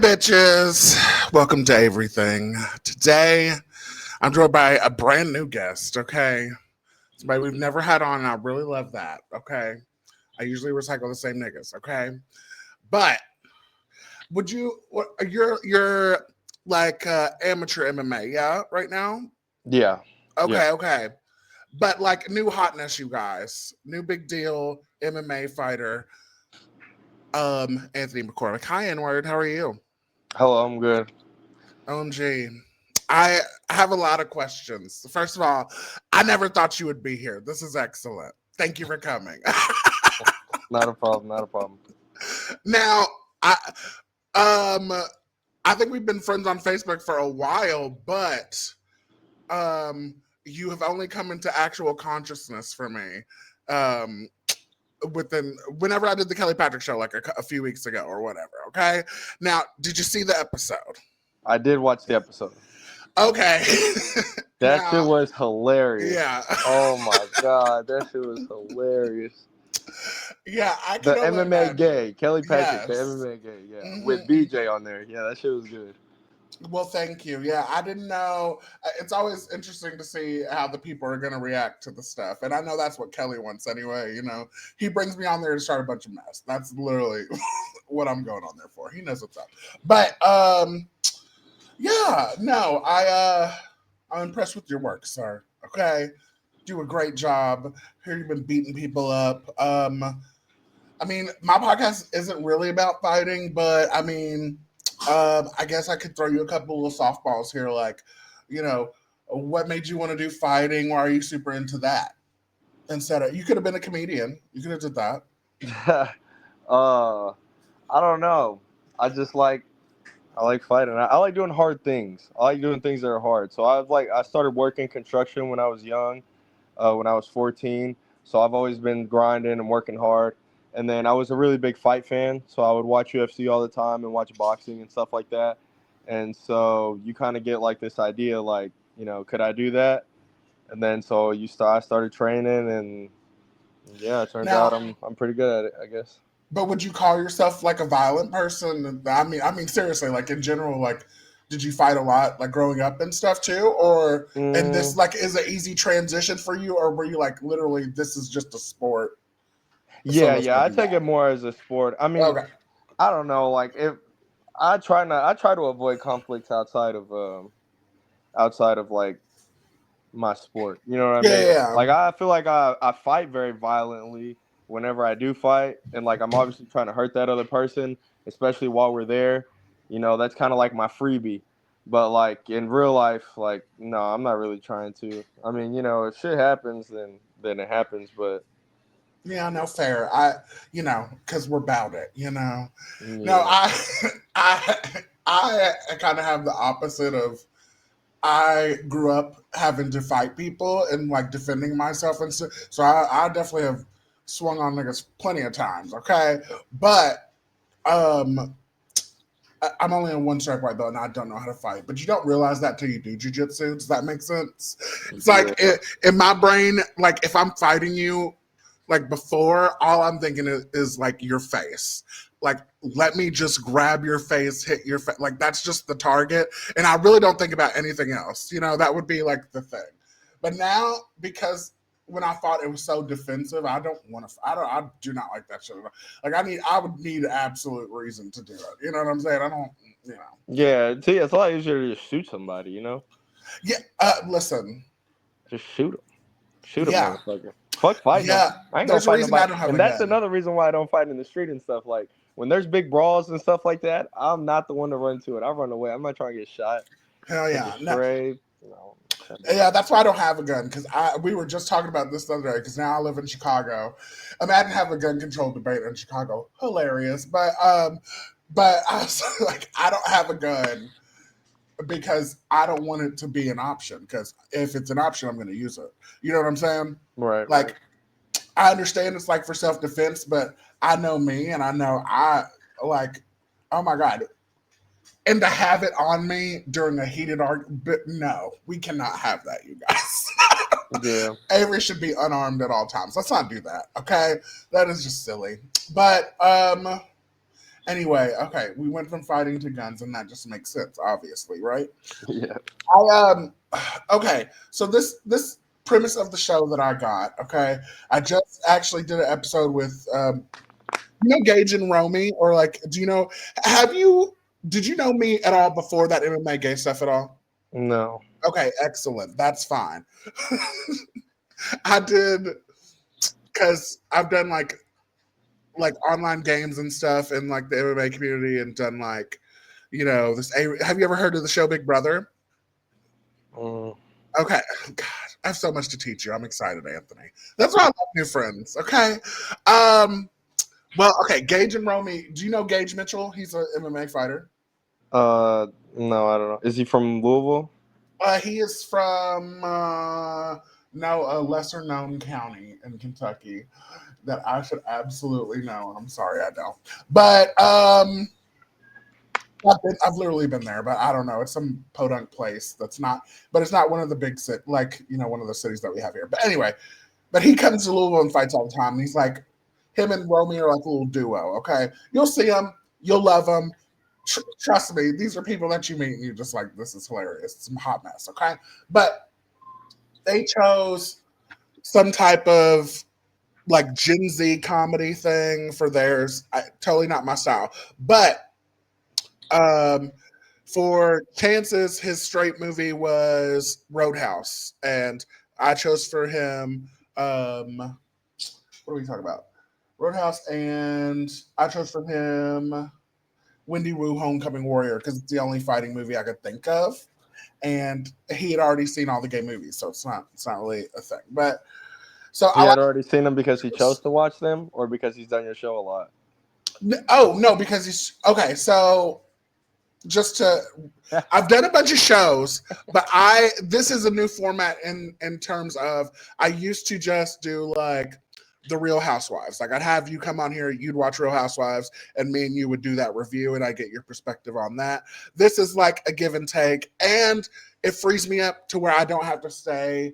Hi, bitches. Welcome to Averything. Today, I'm joined by a brand new guest, okay? Somebody we've never had on, and I really love that, okay? I usually recycle the same niggas, okay? But you're like amateur MMA, yeah, right now? Yeah, yeah. Okay. But like new hotness, you guys. New big deal MMA fighter, Anthony McCormick. Hi, N-word. How are you? Hello, I'm good. OMG. I have a lot of questions. First of all, I never thought you would be here. This is excellent. Thank you for coming. Not a problem. Not a problem. Now, I um I think we've been friends on Facebook for a while, but um you have only come into actual consciousness for me. Um Within whenever I did the Kelly Patrick show like a few weeks ago or whatever, okay? Now, did you see the episode? I did watch the episode. Okay. That shit Now, was hilarious. yeah. Oh my god, that shit was hilarious. Yeah, I can The only MMA imagine. gay, Kelly Patrick, the Yes. MMA gay, yeah, with hmm BJ on there. Yeah, that shit was good. Well, thank you. Yeah, I didn't know. It's always interesting to see how the people are going to react to the stuff. And I know that's what Kelly wants anyway. You know, he brings me on there to start a bunch of mess. That's literally what I'm going on there for. He knows what's up. But yeah, no, I'm impressed with your work, sir. Okay. Do a great job. Here you've been beating people up. I mean, my podcast isn't really about fighting, but I mean, I guess I could throw you a couple of softballs here, like, you know, what made you want to do fighting? Why are you super into that? Instead of you could have been a comedian, you could have did that. uh, I don't know. I just I like fighting. I like doing hard things. I like doing things that are hard. So I started working construction when I was young. When I was 14. So I've always been grinding and working hard. And then I was a really big fight fan, so I would watch UFC all the time and watch boxing and stuff like that. And so you kind of get like this idea, like, could I do that? And then so I started training, and yeah, it turns out Now, I'm pretty good at it, I guess. but would you call yourself like a violent person? I mean, seriously, like in general, like, did you fight a lot, like growing up and stuff too, or and this Mm, like is an easy transition for you, or were you like literally this is just a sport, so yeah, let's go yeah, I do take it that? more as a sport. I mean, Okay. I don't know, like if I try to avoid conflicts outside of like my sport. You know what I Yeah, mean? yeah, yeah. Like I feel like I fight very violently whenever I do fight, and like I'm obviously trying to hurt that other person, especially while we're there. That's kind of like my freebie. But like in real life, like no, I'm not really trying to. I mean, if shit happens, then it happens. But Yeah, no fair. Because we're about it. No, yeah, I kind of have the opposite of. I grew up having to fight people and like defending myself and so I definitely have swung on niggas plenty of times. Okay, but um, I'm only on one strike white belt and I don't know how to fight. But you don't realize that till you do jujitsu. Does that make sense? It's like yeah, in my brain, like if I'm fighting you, like before, all I'm thinking is like your face. Like, let me just grab your face, hit your face. Like that's just the target, and I really don't think about anything else. That would be like the thing. But now, because when I thought it was so defensive, I don't want to. I do not like that shit. Like I would need an absolute reason to do it. You know what I'm saying? I don't. You know. yeah. See, it's a lot easier to just shoot somebody. Yeah. Listen. Just shoot them. Shoot a Yeah. motherfucker. Fuck fighting them. Yeah. I ain't gonna There's a fight reason I nobody. don't have And a that's gun. another reason why I don't fight in the street and stuff. Like when there's big brawls and stuff like that, I'm not the one to run to it. I run away. I'm not trying to get shot, Hell catch a yeah. No, stray. yeah, that's why I don't have a gun because we were just talking about this the other day because now I live in Chicago. Imagine having a gun control debate in Chicago, hilarious. But I was like, I don't have a gun because I don't want it to be an option because if it's an option, I'm going to use it. You know what I'm saying? Right, right. Like I understand it's like for self defense, but I know me and I know I like. Oh my god, and to have it on me during a heated argument. But no, we cannot have that, you guys. Yeah. Avery should be unarmed at all times. Let's not do that, okay? That is just silly. But Anyway, okay, we went from fighting to guns, and that just makes sense, obviously, right? Yeah. I okay, so this premise of the show that I got, okay, I just actually did an episode with you know Gage and Romy, or like, do you know? Have you? Did you know me at all before that MMA gay stuff at all? No. Okay, excellent. That's fine. I did because I've done like online games and stuff in like the MMA community, and done like you know this. Have you ever heard of the show Big Brother? Mm. Okay, God, I have so much to teach you. I'm excited, Anthony. That's why I love new friends. Okay, um, well, okay, Gage and Romy. Do you know Gage Mitchell? He's an MMA fighter. Uh, no, I don't know. Is he from Louisville? He is from no a lesser known county in Kentucky that I should absolutely know. I'm sorry I don't. But I've literally been there, but I don't know. It's some podunk place that's not, but it's not one of the big cities, like you know, one of the cities that we have here. But anyway, but he comes to Louisville and fights all the time. And he's like, him and Romy are like a little duo. Okay, you'll see him, you'll love him. Trust me, these are people that you meet and you're just like, this is hilarious. It's some hot mess. Okay, but they chose some type of like Gen Z comedy thing for theirs. Totally not my style, but um, for Chance's, his straight movie was Roadhouse, and I chose for him. What are we talking about? Roadhouse, and I chose for him Wendy Wu, Homecoming Warrior, because it's the only fighting movie I could think of, and he had already seen all the gay movies, so it's not really a thing. But so He I had like. already seen them because he chose to watch them, or because he's done your show a lot. Oh no, because he's okay. So just to I've done a bunch of shows, but this is a new format in terms of I used to just do like the Real Housewives. Like I'd have you come on here, you'd watch Real Housewives, and me and you would do that review, and I get your perspective on that. This is like a give and take, and it frees me up to where I don't have to stay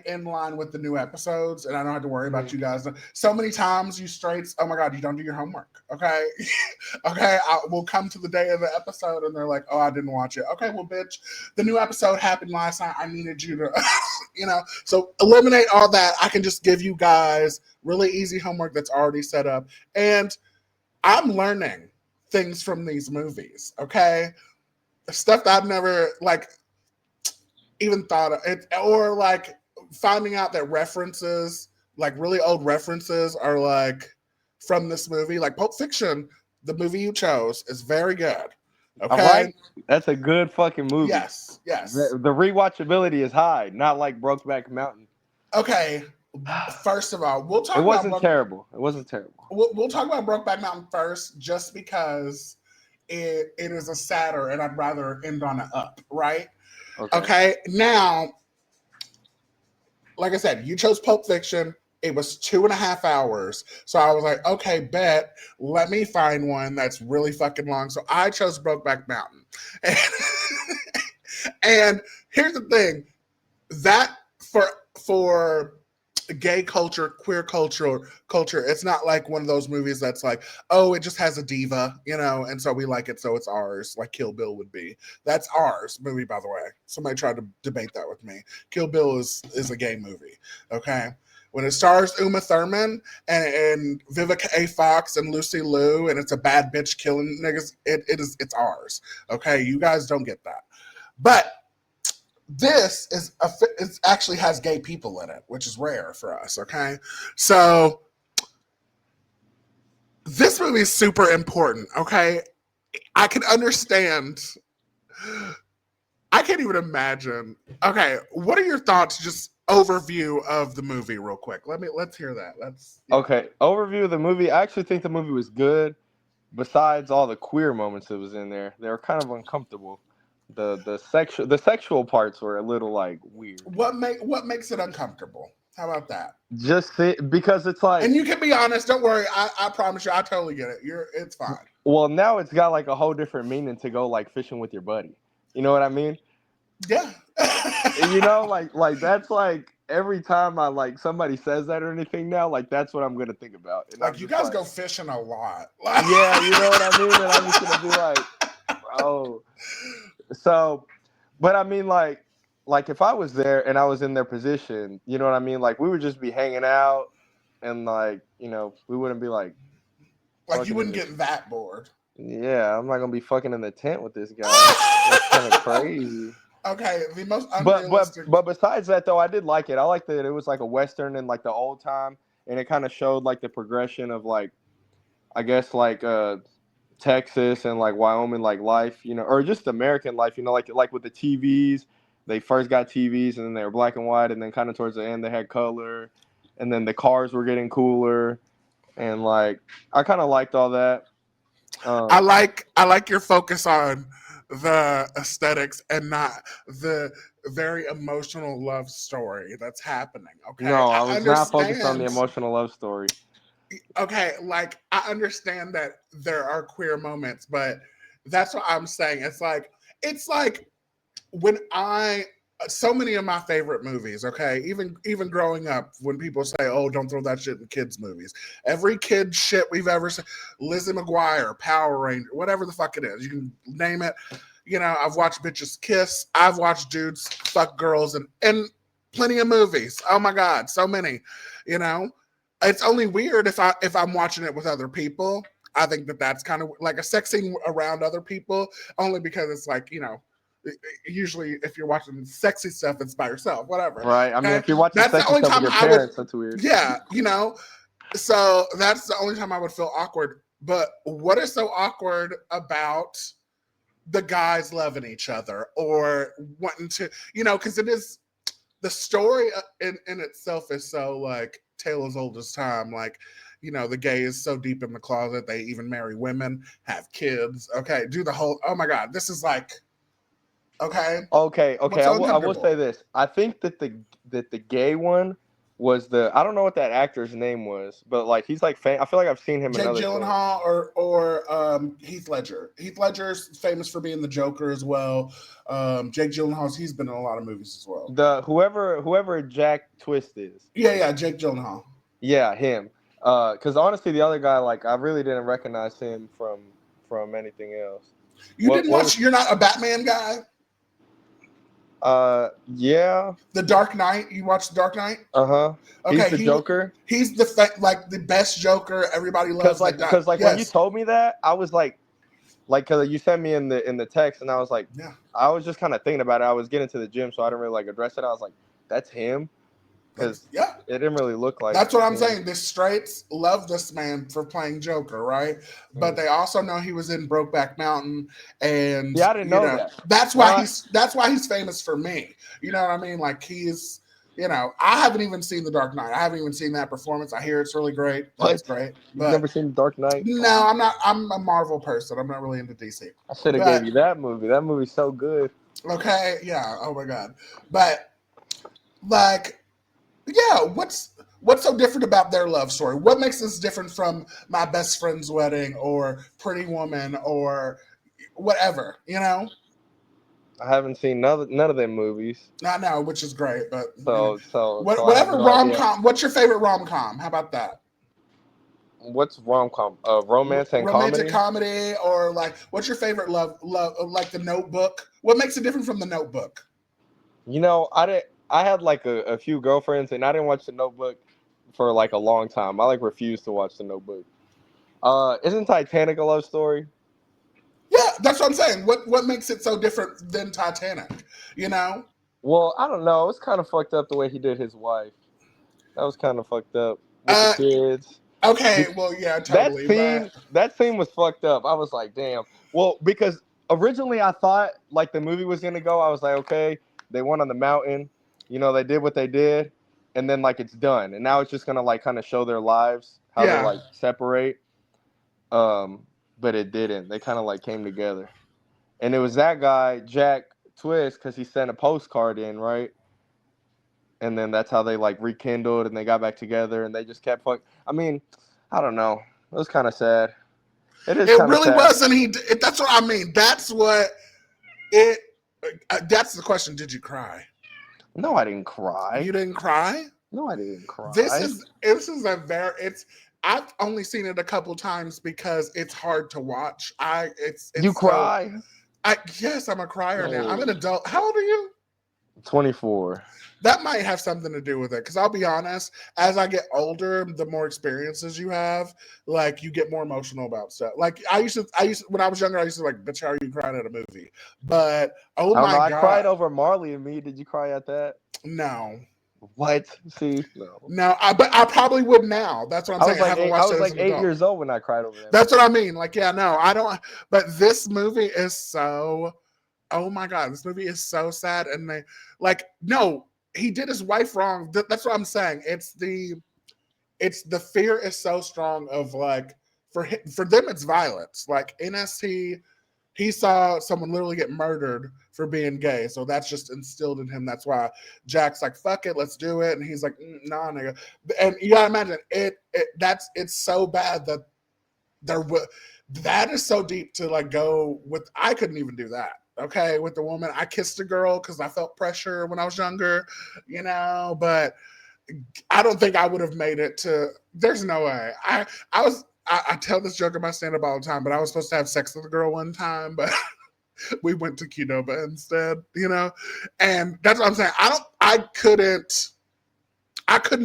in line with the new episodes, and I don't have to worry about you guys. So many times, you straights, oh my god, you don't do your homework. Okay, okay, we'll come to the day of the episode, and they're like, oh, I didn't watch it. Okay, well, bitch, the new episode happened last night. I needed you to, So eliminate all that. I can just give you guys really easy homework that's already set up, and I'm learning things from these movies. Okay, stuff that I've never like even thought of it, or like finding out that references, like really old references, are like from this movie. Like Pulp Fiction, the movie you chose, is very good. All Okay. right, that's a good fucking movie. Yes. Yes. The rewatchability is high, not like Brokeback Mountain. Okay. First of all, It wasn't terrible. It wasn't terrible. We'll talk about Brokeback Mountain first, just because it is a sadder, and I'd rather end on an up. Right. Okay. Now, like I said, you chose Pulp Fiction. It was 2.5 hours. So I was like, okay, bet. Let me find one that's really fucking long. So I chose Brokeback Mountain. And, and here's the thing. That for gay culture, queer culture, it's not like one of those movies that's like, oh, it just has a diva, and so we like it, so it's ours, like Kill Bill would be. That's ours movie, by the way. Somebody tried to debate that with me. Kill Bill is a gay movie, okay? When it stars Uma Thurman and Vivica A. Fox and Lucy Liu, and it's a bad bitch killing niggas, it's ours, okay? You guys don't get that. But this it actually has gay people in it, which is rare for us. Okay, so this movie is super important. Okay, I can understand. I can't even imagine. Okay, what are your thoughts? Just overview of the movie, real quick. Let's hear that. Okay. Overview of the movie. I actually think the movie was good. Besides all the queer moments that was in there, they were kind of uncomfortable. The sexual parts were a little like weird. What makes it uncomfortable? How about that? Because it's like, and you can be honest. Don't worry. I promise you. I totally get it. It's fine. Well, now it's got like a whole different meaning to go like fishing with your buddy. You know what I mean? Yeah. Like that's like every time I like somebody says that or anything now, like that's what I'm gonna think about, and I'm Like, you just guys like, go fishing a lot. yeah, you know what I mean, and I'm just gonna be like, bro. So, but I mean, like if I was there and I was in their position, you know what I mean? Like we would just be hanging out, and like we wouldn't be like Like, you fucking in wouldn't this. get that bored. Yeah, I'm not gonna be fucking in the tent with this guy. That's kind of crazy. Okay, the most But but unrealistic. but besides that though, I did like it. I liked that it was like a western in like the old time, and it kind of showed like the progression of like I guess like Texas and like Wyoming like life, or just American life, like with the TVs. They first got TVs and then they were black and white, and then kind of towards the end they had color, and then the cars were getting cooler, and like I kind of liked all that. I Um, like your focus on the aesthetics and not the very emotional love story that's happening. Okay, no, I I was not focused on the understand. emotional love story. Okay, like I understand that there are queer moments, but that's what I'm saying. It's like when I so many of my favorite movies, okay, even growing up, when people say, "Oh, don't throw that shit in kids' movies," every kid shit we've ever seen, Lizzie McGuire, Power Ranger, whatever the fuck it is, you can name it. I've watched bitches kiss, I've watched dudes fuck girls, and plenty of movies. Oh my god, so many. You know, it's only weird if I'm watching it with other people. I think that's kind of like a sex scene around other people, only because it's like usually if you're watching sexy stuff, it's by yourself, whatever. Right. I mean, Okay, if you're watching that's the sexy only stuff with time your I would, parents, that's weird. yeah, so that's the only time I would feel awkward. But what is so awkward about the guys loving each other or wanting to, because it is the story in itself is so like tale as old as time. Like, the gay is so deep in the closet they even marry women, have kids. Okay, do the whole. Oh my god, this is like okay. Okay. What's I so will say uncomfortable? this. I think that the gay one was the I don't know what that actor's name was, but like he's like I feel like I've seen him in Jake other things. Gyllenhaal or Heath Ledger. Heath Ledger's famous for being the Joker as well. Jake Gyllenhaal's he's been in a lot of movies as well. The whoever Jack Twist is. Yeah, Jake Gyllenhaal. Yeah, him. Because honestly, the other guy, like I really didn't recognize him from anything else. You didn't What watch? was? You're not a Batman guy. Yeah. The Dark Knight. You watched The Dark Knight? Uh-huh. He's Okay, the Joker. he's like the best Joker. Everybody Cause loves like, that guy. cause like when you Yes. told me that, I was like, cause you sent me in the text, and I was like, Yeah. I was just kind of thinking about it. I was getting to the gym, so I didn't really like address it. I was like, that's him, cause Yeah. it didn't really look like That's what I'm him. saying. The straights love this man for playing Joker, right? But Mm. they also know he was in Brokeback Mountain, and Yeah, I didn't know that. that's why Now, he's famous for me. You know what I mean? Like he's, I haven't even seen The Dark Knight. I haven't even seen that performance. I hear it's really great. That's what? great. You've But never seen The Dark Knight? no, I'm not. I'm a Marvel person. I'm not really into DC. I should have gave But you that movie. That movie's so good. okay, yeah. Oh my god. But like, yeah, what's so different about their love story? What makes this different from My Best Friend's Wedding or Pretty Woman or whatever? I haven't seen none of them movies, Not now, which is great, but so I have whatever no rom idea. com. What's your favorite rom com? How about that? What's rom com? Romance and Romantic comedy? comedy or like what's your favorite love like The Notebook? What makes it different from The Notebook? I didn't. I had like a few girlfriends, and I didn't watch The Notebook for like a long time. I like refused to watch The Notebook. Isn't Titanic a love story? Yeah, that's what I'm saying. What makes it so different than Titanic? You know? Well, I don't know. It's kind of fucked up the way he did his wife. That was kind of fucked up with the Uh kids. okay, well yeah, That totally. But scene, that scene was fucked up. I was like, damn. Well, because originally I thought like the movie was gonna go. I was like, okay, they went on the mountain. They did what they did, and then like it's done. And now it's just gonna like kind of show their lives, how they yeah. like separate. But it didn't. They kind of like came together, and it was that guy Jack Twist because he sent a postcard in, right? And then that's how they like rekindled and they got back together and they just kept fuck. I mean, I don't know. It was kind of sad. It is It kind of really sad. was, and that's what I mean. That's what it. That's the question. Did you cry? No, I didn't cry. You didn't cry? No, I didn't cry. This is a very I've only seen it a couple times because it's hard to watch. It's You so cry? yes, I'm a crier now. I'm No. an adult. How old are you? 24. That might have something to do with it. Because I'll be honest, as I get older, the more experiences you have, like you get more emotional about stuff. Like I used to when I was younger, I used to like, bitch, how are you crying at a movie? But oh I don't know. my I cried God. over Marley and Me. Did you cry at that? No. What? See, no. No, but I probably would now. That's what I'm saying. I haven't watched it as an 8 adult. years old when I cried over that. That's what I mean. Like, yeah, no, I don't. But this movie is so. Oh my God, this movie is so sad. And they like, no, he did his wife wrong. That's what I'm saying. It's the fear is so strong of like for them it's violence. Like NST, he saw someone literally get murdered for being gay, so that's just instilled in him. That's why Jack's like, "Fuck it, let's do it," and he's like, "Nah, nigga." And you gotta imagine it's so bad that that is so deep to like go with. I couldn't even do that. Okay, with the woman, I kissed a girl because I felt pressure when I was younger, but I don't think I would have made it to. There's no way. I tell this joke in my stand-up all the time, but I was supposed to have sex with a girl one time, but we went to Qdoba instead, and that's what I'm saying. I couldn't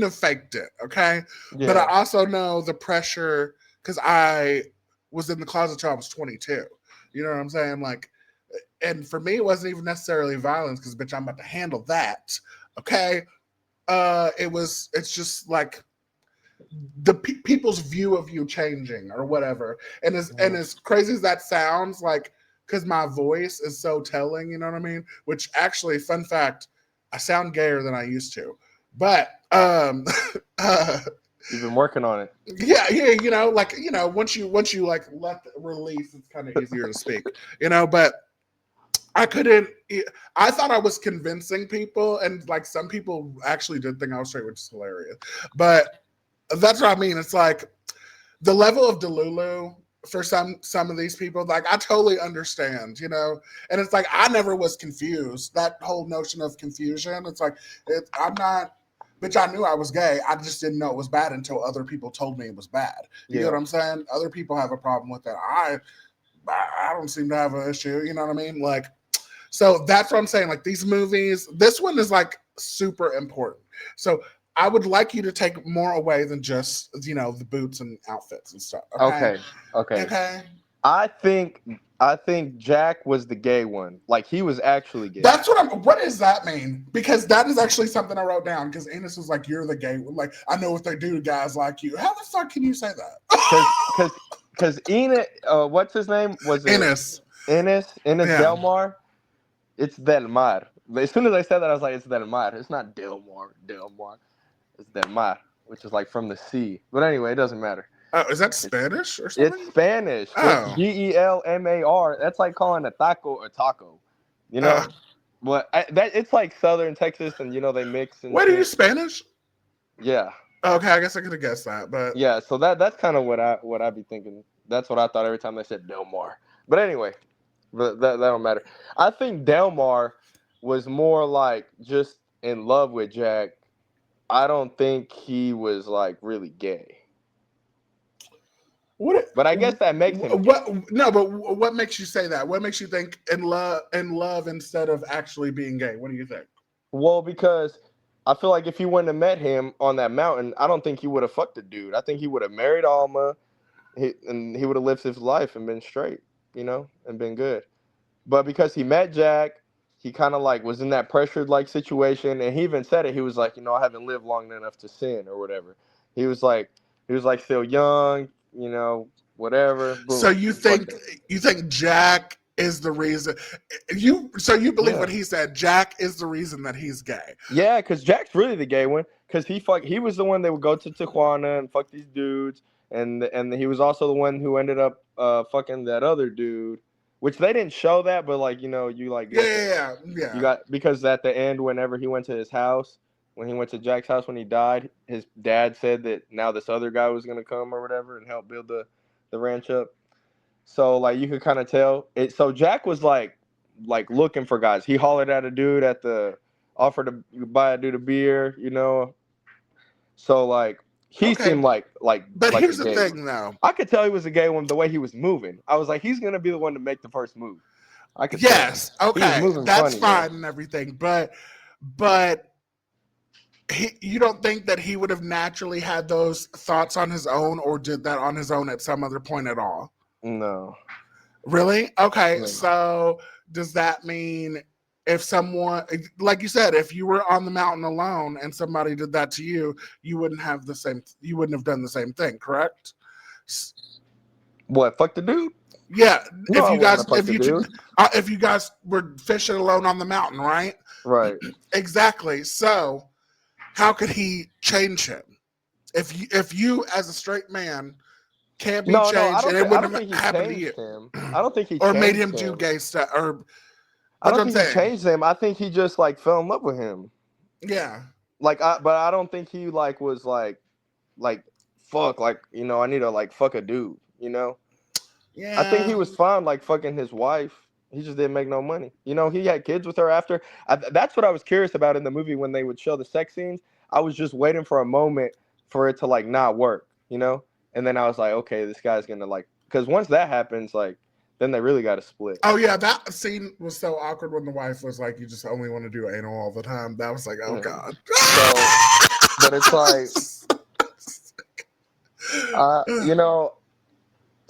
have faked it, okay? Yeah. But I also know the pressure because I was in the closet till I was 22. You know what I'm saying? Like, and for me, it wasn't even necessarily violence because, bitch, I'm about to handle that, okay? It's just like the people's view of you changing or whatever. And as crazy as that sounds, like, because my voice is so telling, you know what I mean? Which actually, fun fact, I sound gayer than I used to. But you've been working on it. Yeah, once you like let the release, it's kind of easier to speak, but I couldn't. I thought I was convincing people, and like some people actually did think I was straight, which is hilarious. But that's what I mean. It's like the level of Delulu for some of these people. Like I totally understand, And it's like I never was confused. That whole notion of confusion. It's like I'm not. Bitch, I knew I was gay. I just didn't know it was bad until other people told me it was bad. You know what I'm saying? Other people have a problem with that. I don't seem to have an issue. You know what I mean? Like. So that's what I'm saying. Like these movies, this one is like super important. So I would like you to take more away than just, the boots and outfits and stuff. Okay. I think Jack was the gay one. Like he was actually gay. That's what does that mean? Because that is actually something I wrote down. Because Enos was like, you're the gay one. Like, I know what they do to guys like you. How the fuck can you say that? Because Enos, what's his name? Was it Enos? Enos Del Mar? It's Del Mar. As soon as I said that, I was like, it's Del Mar. It's not Del Mar. It's Del Mar, which is like from the sea. But anyway, it doesn't matter. Oh, is that Spanish or something? It's Spanish. Oh. It's Gelmar. That's like calling a taco a taco. But it's like Southern Texas, and they mix. And wait, are you Spanish? Yeah. Okay, I guess I could have guessed that, but yeah. So that's kind of what I be thinking. That's what I thought every time they said Del Mar. But anyway. But that don't matter. I think Delmar was more like just in love with Jack. I don't think he was like really gay. But I guess that makes him. What makes you say that? What makes you think in love instead of actually being gay? What do you think? Well, because I feel like if you wouldn't have met him on that mountain, I don't think he would have fucked the dude. I think he would have married Alma, and he would have lived his life and been straight. And been good. But because he met Jack, he kind of like was in that pressured like situation, and he even said it. He was like, I haven't lived long enough to sin or whatever. He was like still young, whatever. Boom. So you think Jack is the reason you believe what he said? Jack is the reason that he's gay. Yeah, because Jack's really the gay one. Because he was the one that would go to Tijuana and fuck these dudes. And he was also the one who ended up fucking that other dude, which they didn't show that, but like you like yeah. You got because at the end, whenever he went to his house, when he went to Jack's house when he died, his dad said that now this other guy was gonna come or whatever and help build the ranch up. So like you could kind of tell it. So Jack was like looking for guys. He hollered at a dude at the offered to buy a dude a beer, you know. So like he Okay, seemed like but like a here's the gay one. thing, though. I could tell he was a gay one the way he was moving. I was like, he's gonna be the one to make the first move. I could tell. Yes, He was okay, moving that's funny, yo. fine and everything, but you don't think that he would have naturally had those thoughts on his own, or did that on his own at some other point at all? No. Really? Okay, No. so does that mean if someone, like you said, if you were on the mountain alone and somebody did that to you, you wouldn't have done the same thing, correct? What? Fuck the dude? Yeah, No, I wouldn't have fucked the dude. if you guys were fishing alone on the mountain, right? Right. Exactly. So how could he change him? If you as a straight man can't be No, changed, and it I don't wouldn't think have he happened to you, changed him. I don't think he or made changed him do him. gay stuff, or I that's what don't I'm think he saying. changed him. I think he just like fell in love with him. Yeah. Like but I don't think he like was like fuck, like, you know, I need to like fuck a dude, you know? I think he Yeah. was fine like fucking his wife. He just didn't make no money. You know, he had kids with her after. That's what I was curious about in the movie when they would show the sex scenes. I was just waiting for a moment for it to like not work, you know? And then I was like, okay, this guy's gonna like, because once that happens, like, then they really got to split. Oh yeah, that scene was so awkward when the wife was like, "You just only want to do anal all the time." That was like, oh god. So, but it's like, you know,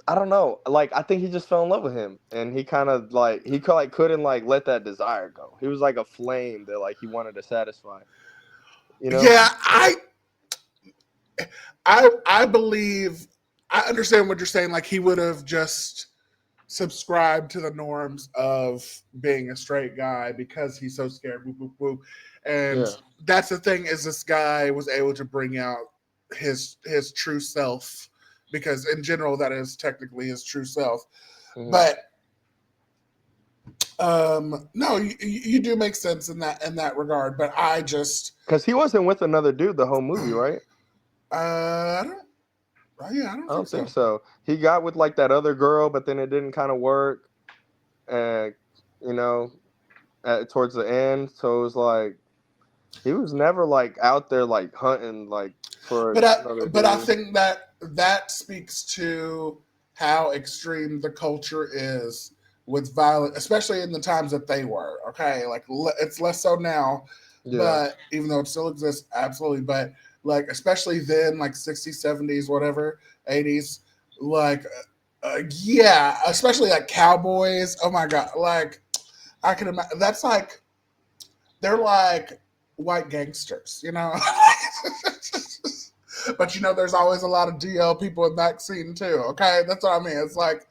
I don't know. Like, I think he just fell in love with him, and he kind of like couldn't like let that desire go. He was like a flame that like he wanted to satisfy. You know? Yeah, I believe I understand what you're saying. Like he would have just subscribed to the norms of being a straight guy because he's so scared. Whoop, whoop, whoop. And Yeah. that's the thing, is this guy was able to bring out his true self, because in general that is technically his true self. Mhm. But no, you do make sense in that regard. But I just Because he wasn't with another dude the whole movie, right? I don't. Yeah, I don't I think don't so. think so. He got with like that other girl, but then it didn't kind of work. And you know, towards the end, so it was like he was never like out there like hunting like for another But I dude. think that speaks to how extreme the culture is with violence, especially in the times that they were. Okay, like it's less so now, Yeah. but even though it still exists, absolutely. But like especially then, like 60s, 70s, whatever, 80s, like yeah, especially like Cowboys. Oh my god, like I can imagine. That's like they're like white gangsters, you know. But you know, there's always a lot of DL people in that scene too. Okay, that's what I mean. It's like,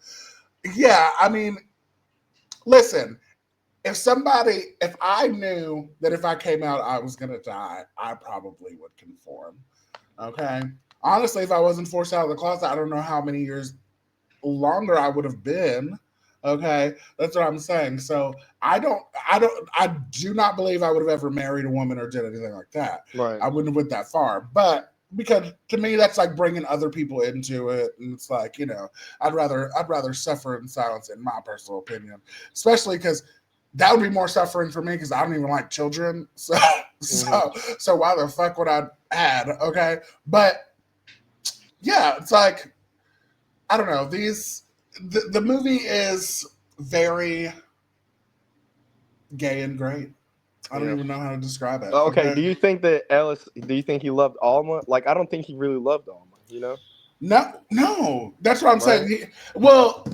yeah, I mean, listen, if I knew that if I came out I was gonna die, I probably would conform. Okay, honestly, if I wasn't forced out of the closet, I don't know how many years longer I would have been. Okay, that's what I'm saying. So I do not believe I would have ever married a woman or did anything like that. Right. I wouldn't have went that far. But because to me that's like bringing other people into it, and it's like, you know, I'd rather suffer in silence, in my personal opinion, especially because that would be more suffering for me because I don't even like children. So so why the fuck would I add? Okay, but yeah, it's like I don't know. The movie is very gay and great. I don't Yeah. even know how to describe it. Okay. Okay. Do you think that Ellis? Do you think he loved Alma? Like, I don't think he really loved Alma. You know? No, no, that's what I'm Right. saying. Well,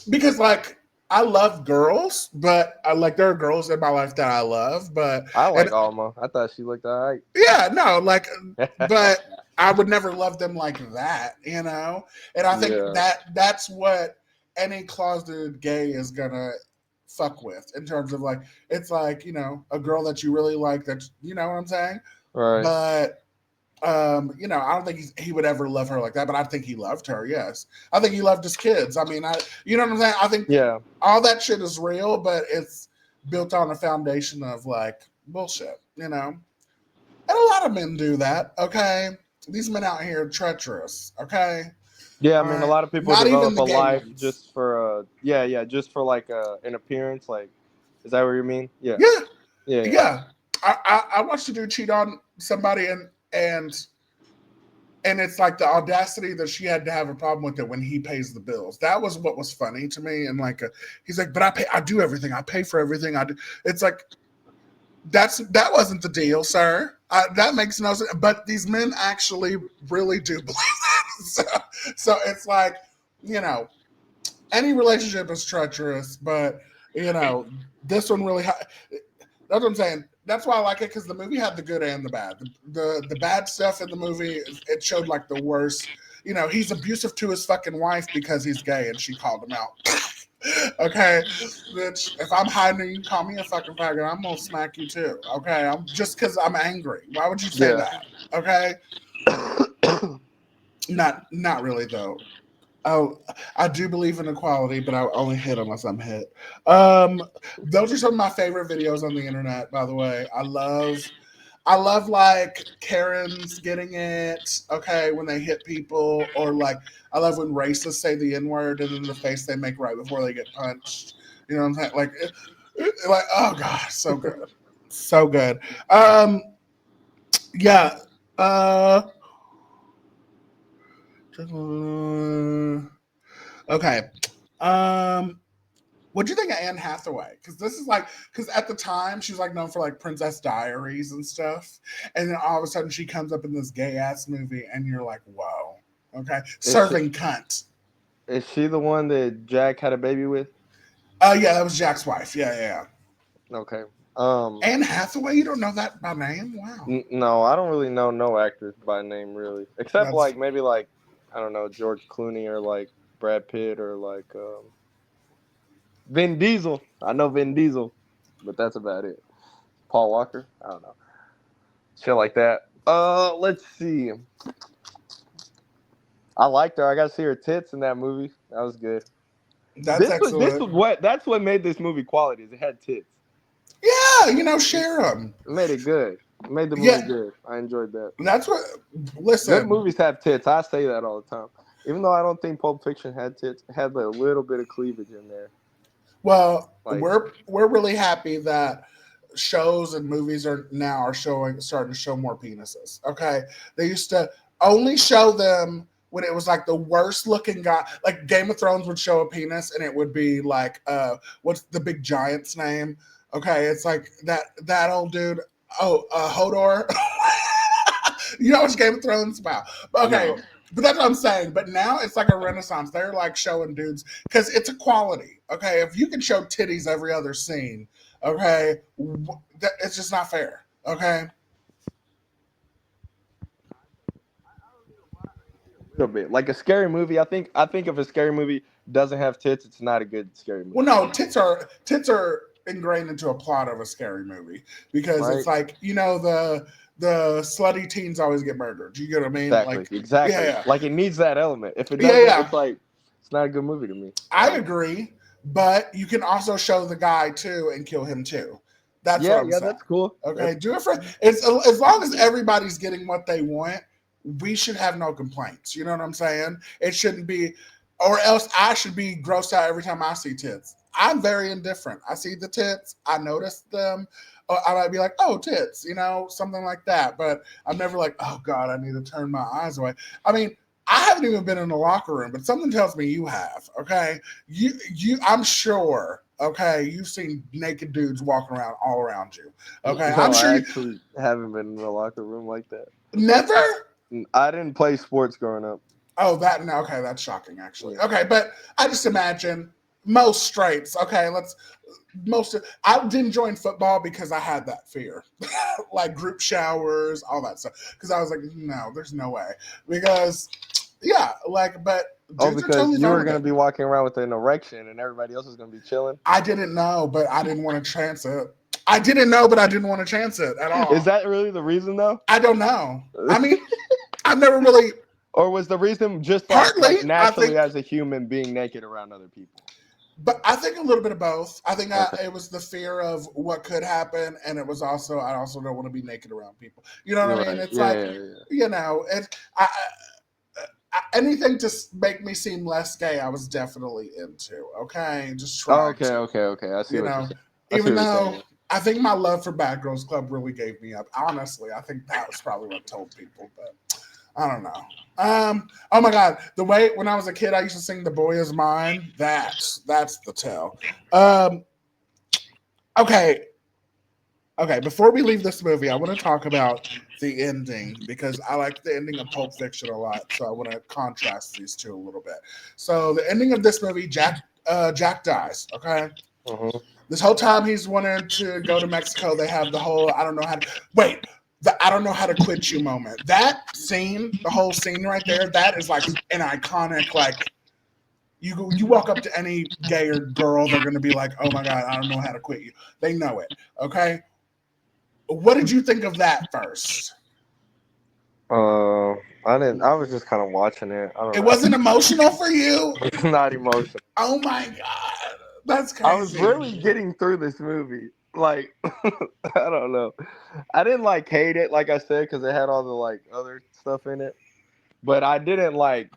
because like I love girls, but I like there are girls in my life that I love, but I and like Alma. I thought she looked alright. yeah, no, like, Yeah. but I would never love them like that, you know. And I think that's what any closeted gay is gonna fuck with in terms of like it's like, you know, a girl that you really like, that you know what I'm saying. Right. But you know, I don't think he would ever love her like that, but I think he loved her. Yes, I think he loved his kids. I mean, you know what I'm saying. I think Yeah. all that shit is real, but it's built on a foundation of like bullshit, you know. And a lot of men do that. Okay, these men out here are treacherous. Okay, Yeah, I all mean, a right. lot of people Not even develop the a gay life ones. just for just for like an appearance, like Is that what you mean? Yeah. Yeah, Yeah. yeah. I watched a dude cheat on somebody and it's like the audacity that she had to have a problem with it when he pays the bills. That was what was funny to me. And like, he's like, but I do everything. I pay for everything. I do. It's like, that wasn't the deal, sir. That makes no sense. But these men actually really do believe that. So it's like, you know, any relationship is treacherous, but you know, this one really. That's what I'm saying. That's why I like it because the movie had the good and the bad. The bad stuff in the movie, it showed like the worst. You know, he's abusive to his fucking wife because he's gay and she called him out. Okay, bitch. If I'm hiding, you call me a fucking faggot. I'm gonna smack you too. Okay, I'm just because I'm angry. Why would you say Yeah. that? Okay, not really though. Oh, I do believe in equality, but I only hit unless I'm hit. Those are some of my favorite videos on the internet. By the way, I love like Karens getting it. Okay, when they hit people, or like I love when racists say the N word and then the face they make right before they get punched. You know what I'm saying? Like oh god, so good, so good. Yeah. Uh. Okay. Um. What do you think of Anne Hathaway? Because this is like, because at the time she was like known for like Princess Diaries and stuff, and then all of a sudden she comes up in this gay ass movie, and you're like, whoa, okay, Is she serving cunt. is she the one that Jack had a baby with? Yeah, that was Jack's wife. Yeah, yeah, yeah. Okay. Anne Hathaway, you don't know that by name? Wow, No, I don't really know no actors by name really, except that's like maybe like I don't know George Clooney or like Brad Pitt or like Vin Diesel. I know Vin Diesel, but that's about it. Paul Walker. I don't know. Shit like that. Let's see. I liked her. I got to see her tits in that movie. That was good. that's This excellent. was what that's what made this movie quality. Is it had tits. Yeah, you know, It share them. made it good. It made the movie Yeah, good. I enjoyed that. that's what. Good Listen, movies have tits. I say that all the time. Even though I don't think Pulp Fiction had tits, it had a little bit of cleavage in there. well, Like we're really happy that shows and movies are starting to show more penises. Okay, they used to only show them when it was like the worst looking guy. Like Game of Thrones would show a penis, and it would be like, what's the big giant's name? Okay, it's like that old dude. Oh, Hodor. You know what Game of Thrones about? Okay, no. but that's what I'm saying. But now it's like a renaissance. They're like showing dudes because it's equality. Okay, if you can show titties every other scene, okay, it's just not fair. Okay, A little bit. Like a scary movie. I think if a scary movie doesn't have tits, it's not a good scary well, movie. no, tits are ingrained into a plot of a scary movie because it's Right? like the slutty teens always get murdered. You get what I mean? Exactly. Like, Exactly. yeah, Like it needs that element. If it yeah, doesn't, yeah. it's like it's not a good movie to me. I I don't know. agree, but you can also show the guy too and kill him too. That's what Yeah, I'm yeah, saying. that's cool. Okay, That's do it for it's as long as everybody's getting what they want, we should have no complaints. You know what I'm saying? It shouldn't be, or else I should be grossed out every time I see tits. I'm very indifferent. I see the tits, I notice them. Or I might be like, oh, tits, you know, something like that. But I'm never like, oh God, I need to turn my eyes away. I mean, I haven't even been in the locker room, but something tells me you have. Okay, I'm sure. Okay, you've seen naked dudes walking around all around you. Okay, I'm no, sure I you actually haven't been in the locker room like that. never. I didn't play sports growing up. Oh, that no. Okay, that's shocking. Actually, Yeah. okay, but I just imagine most straights. Okay, I didn't join football because I had that fear, like group showers, all that stuff. Because I was like, no, there's no way. Because yeah, like, but Oh, dudes are because totally you fine were with gonna it. be walking around with an erection and everybody else was gonna be chilling. I didn't know, but I didn't want to chance it. I didn't know, but I didn't want to chance it at Is all. that really the reason though? I don't know. I mean, I've never really. Or was the reason just like Partly, I naturally think, as a human being naked around other people? but I think a little bit of both. I think Okay. it was the fear of what could happen, and it was also I also don't want to be naked around people. You know what I mean? Right. It's Yeah, like yeah, yeah. anything to make me seem less gay. I was definitely into. Okay, just Oh, trying okay, to. okay, okay. I see You what you're know, saying. I see Even what you're though saying. I think my love for Bad Girls Club really gave me up. Honestly, I think that was probably what told people, but I don't know. Oh my God, the way when I was a kid, I used to sing "The Boy Is Mine." That's the tell. Um, okay, okay. Before we leave this movie, I want to talk about the ending because I like the ending of Pulp Fiction a lot. So I want to contrast these two a little bit. So the ending of this movie, Jack dies. Okay, Hmm. this whole time he's wanting to go to Mexico. They have the whole I don't know how to wait. The I don't know how to quit you moment. That scene, the whole scene right there, that is like an iconic like you walk up to any gay or girl, they're gonna be like, oh my God, I don't know how to quit you. They know it. Okay. What did you think of that first? Uh, I didn't. I was just kind of watching it. I don't It know. wasn't emotional for you? It's not emotional. Oh my God. That's I was crazy. really getting through this movie. Like, I don't know. I didn't like hate it, like I said, because it had all the like other stuff in it. But I didn't like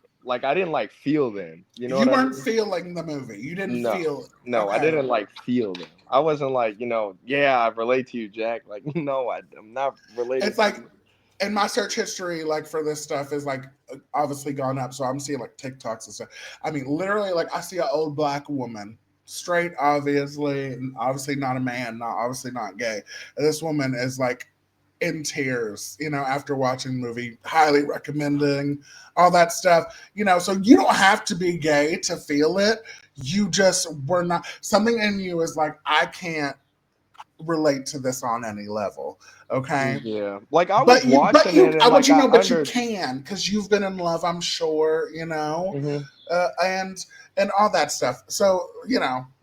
I didn't like feel them. You know You what I weren't mean? feeling the movie. You didn't No, feel no, I okay. didn't like feel them. I wasn't like, yeah, I relate to you, Jack. Like, no, I'm not related It's to like you. and my search history like for this stuff is like obviously gone up, so I'm seeing like TikToks and stuff. I mean literally like I see an old black woman, straight obviously, and obviously not a man, not obviously not gay, and this woman is like in tears, after watching the movie, highly recommending all that stuff, so you don't have to be gay to feel it. You just were not, something in you is like, I can't relate to this on any level. Okay. Yeah, like I was But watching you, it and I want like you to I know, but you under. can because you've been in love, I'm sure, Hmm. and all that stuff. So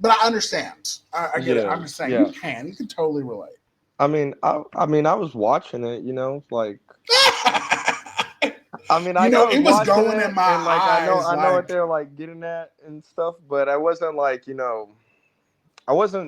but I understand. I get it. Yeah, I'm just saying, yeah. you can totally relate. I mean, I was watching it, like I mean, I know I was It was watching going in it, my and like eyes, I know what like, they're like getting at and stuff, but I wasn't like,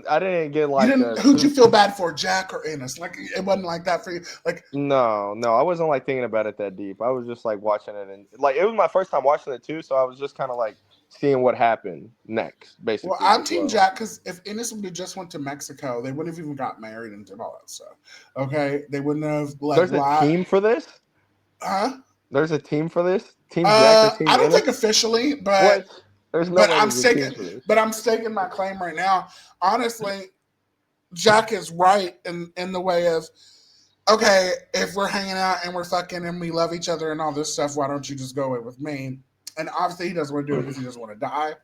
I didn't get you like didn't. a Who'd you too. feel bad for, Jack or Ennis? Like, it wasn't like that for you. Like, No, no, I wasn't like thinking about it that deep. I was just like watching it, and like it was my first time watching it too, so I was just kind of like seeing what happened next, well, basically I'm as Team well. Jack because if Ennis would have just went to Mexico, they wouldn't have even got married and did all that stuff. Okay, they wouldn't have like There's a lied, team for this. huh? There's a team for this. Team Jack or Team I don't think Ennis? officially, What? There's no but way I'm there's a sticking, team for this. but I'm staking my claim right now. Honestly, Jack is right in the way of, okay, if we're hanging out and we're fucking and we love each other and all this stuff, why don't you just go away with me? And obviously he doesn't want to do it because he doesn't want to die.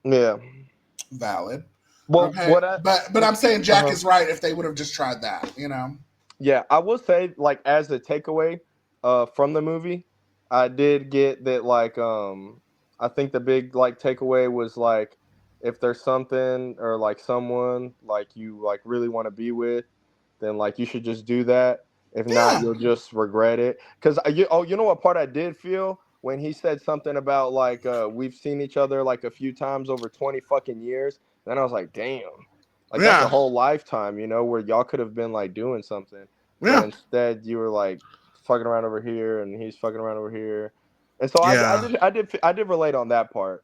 Yeah. Valid. Well, Okay. what I But I'm saying Jack uh is right if they would have just tried that. yeah, I will say like as a takeaway from the movie, I did get that like I think the big like takeaway was like if there's something or like someone like you like really want to be with, then like you should just do that. If not, Yeah. you'll just regret it. Cuz you know what part I did feel when he said something about like we've seen each other like a few times over 20 fucking years. Then I was like, damn. Like that's a Yeah. whole lifetime, where y'all could have been like doing something, but Yeah. instead you were like fucking around over here and he's fucking around over here, and so Yeah. I did relate on that part.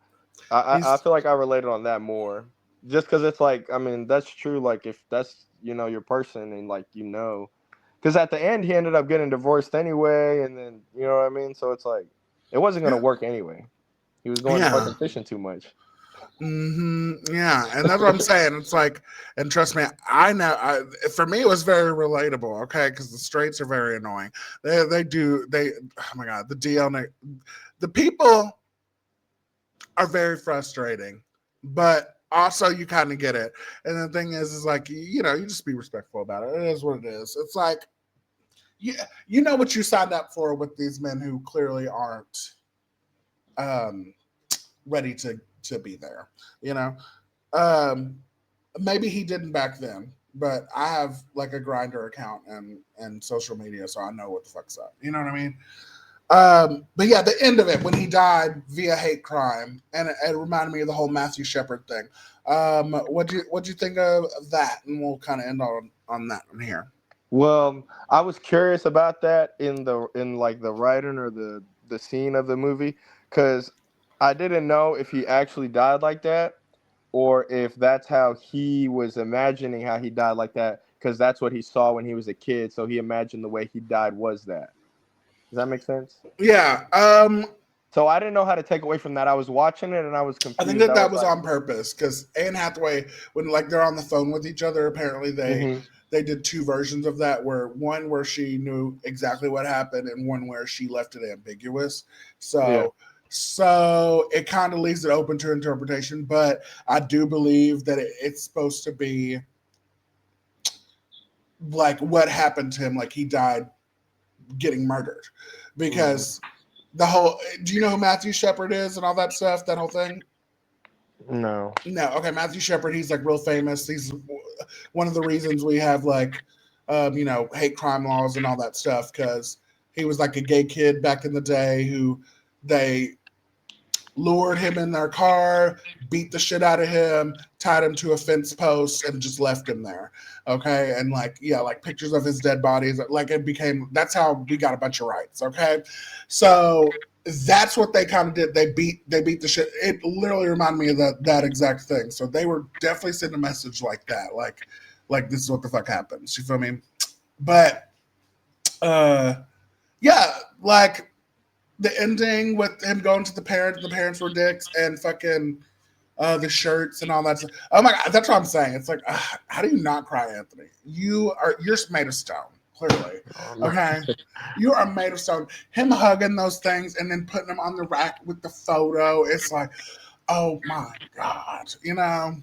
I He's feel like I related on that more, just because it's like I mean that's true. Like if that's your person and like because at the end he ended up getting divorced anyway, and then you know what I mean. So it's like it wasn't gonna yeah. work anyway. He was going Yeah. fucking fishing too much. Yeah, and that's what I'm saying. It's like, and trust me, I know. For me, it was very relatable. Okay, because the straights are very annoying. They do they. Oh my god, the people are very frustrating, but also you kind of get it. And the thing is like you just be respectful about it. It is what it is. It's like you know what you signed up for with these men who clearly aren't um ready to be there. You know, um, maybe he didn't back then, but I have like a grinder account and social media, so I know what the fuck's up. You know what I mean? But yeah, the end of it when he died via hate crime, and it reminded me of the whole Matthew Shepard thing. What do you think of that? And we'll kind of end on that one here. Well, I was curious about that in like the writing or the scene of the movie because I didn't know if he actually died like that or if that's how he was imagining how he died like that, because that's what he saw when he was a kid. So he imagined the way he died was that. Does that make sense? Yeah. So I didn't know how to take away from that. I was watching it and I was I think confused. I that was was like, on purpose because Anne Hathaway, when like they're on the phone with each other, apparently they did two versions of that, where one where she knew exactly what happened and one where she left it ambiguous. yeah. So it kind of leaves it open to interpretation, but I do believe that it's supposed to be like what happened to him, like he died getting murdered, because the whole. Do you know who Matthew Shepard is and all that stuff? That whole thing. No. No, okay, Matthew Shepard. He's like real famous. He's one of the reasons we have like, hate crime laws and all that stuff, because he was like a gay kid back in the day who they lured him in their car, beat the shit out of him, tied him to a fence post, and just left him there. Okay. And like, yeah, like pictures of his dead bodies. Like that's how we got a bunch of rights. Okay. So that's what they kind of did. They beat the shit. It literally reminded me of that exact thing. So they were definitely sending a message like that. Like this is what the fuck happens. You feel me? But yeah, like the ending with him going to the parents were dicks, and fucking the shirts and all that stuff. Oh my god, that's what I'm saying. It's like, how do you not cry, Anthony? You're made of stone, clearly. Okay, you are made of stone. Him hugging those things and then putting them on the rack with the photo. It's like, oh my god, no,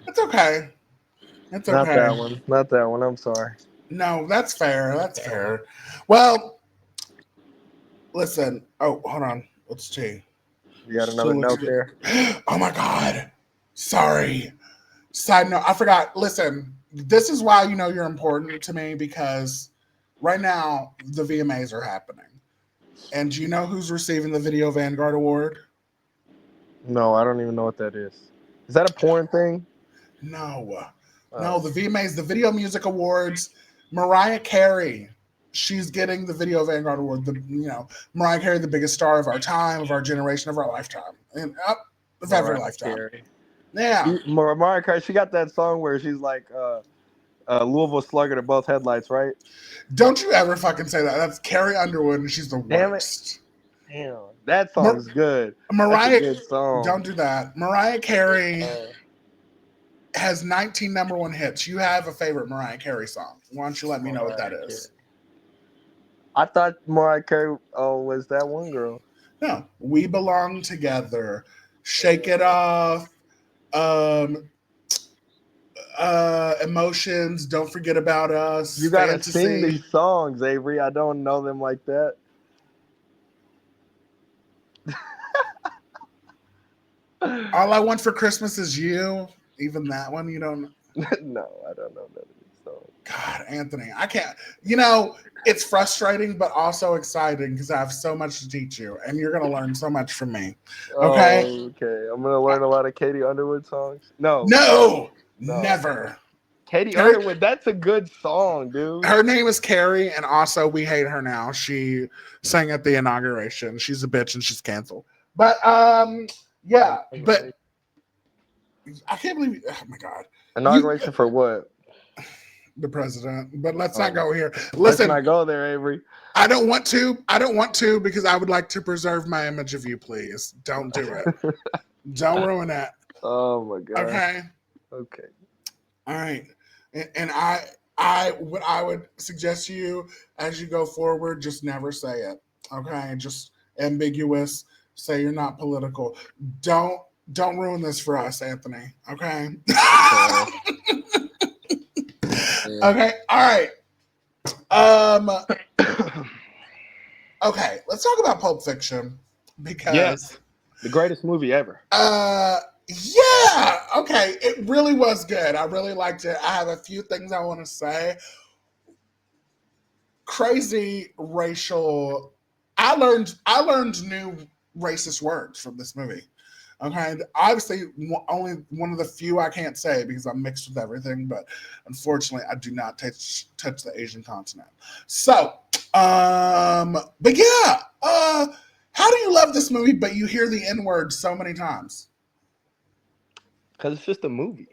it's okay. It's okay. Not that one. Not that one. I'm sorry. No, that's fair. That's fair. Well, listen. Oh, hold on. Let's see. You got another note there? Oh my god. Sorry. Side note, I forgot. Listen, this is why you're important to me, because right now the VMAs are happening. And do you know who's receiving the Video Vanguard Award? No, I don't even know what that is. Is that a porn thing? No. No, the VMAs, the Video Music Awards, Mariah Carey. She's getting the Video Vanguard Award. Mariah Carey, the biggest star of our time, of our generation, of our lifetime, and of every lifetime. Carey. Yeah, Mariah Carey. She got that song where she's like Louisville Slugger to both headlights, right? Don't you ever fucking say that. That's Carrie Underwood, and she's the worst. Damn, that song's good. Mariah, that's a good song. Don't do that. Mariah Carey has 19 number one hits. You have a favorite Mariah Carey song? Why don't you let me know what that is? I thought Mariah Carey was that one girl. No, We Belong Together, Shake It Off, Emotions, Don't Forget About Us. You gotta Fantasy. sing these songs, Avery. I don't know them like that. All I Want for Christmas Is You. Even that one, you don't. No, I don't know that song. God, Anthony, I can't. It's frustrating, but also exciting, because I have so much to teach you, and you're gonna learn so much from me. Okay. Okay. I'm gonna learn a lot of Katie Underwood songs. No, never. Katie Underwood, that's a good song, dude. Her name is Carrie, and also we hate her now. She sang at the inauguration. She's a bitch and she's canceled. But yeah, but I can't believe. Oh my god, inauguration for what? The president. But let's not go here. Listen, let's not go there, Avery. I don't want to because I would like to preserve my image of you. Please don't do it. Don't ruin that. Oh my god. Okay. All right. And what I would suggest to you as you go forward, just never say it. Okay. Just ambiguous. Say you're not political. Don't ruin this for us, Anthony. Okay. Okay. All right. Okay. Let's talk about Pulp Fiction, because the greatest movie ever. Yeah. Okay. It really was good. I really liked it. I have a few things I want to say. Crazy racial. I learned new racist words from this movie. Okay. Obviously, only one of the few I can't say because I'm mixed with everything, but unfortunately, I do not touch the Asian continent. So, but yeah, How do you love this movie, but you hear the N word so many times? Because it's just a movie.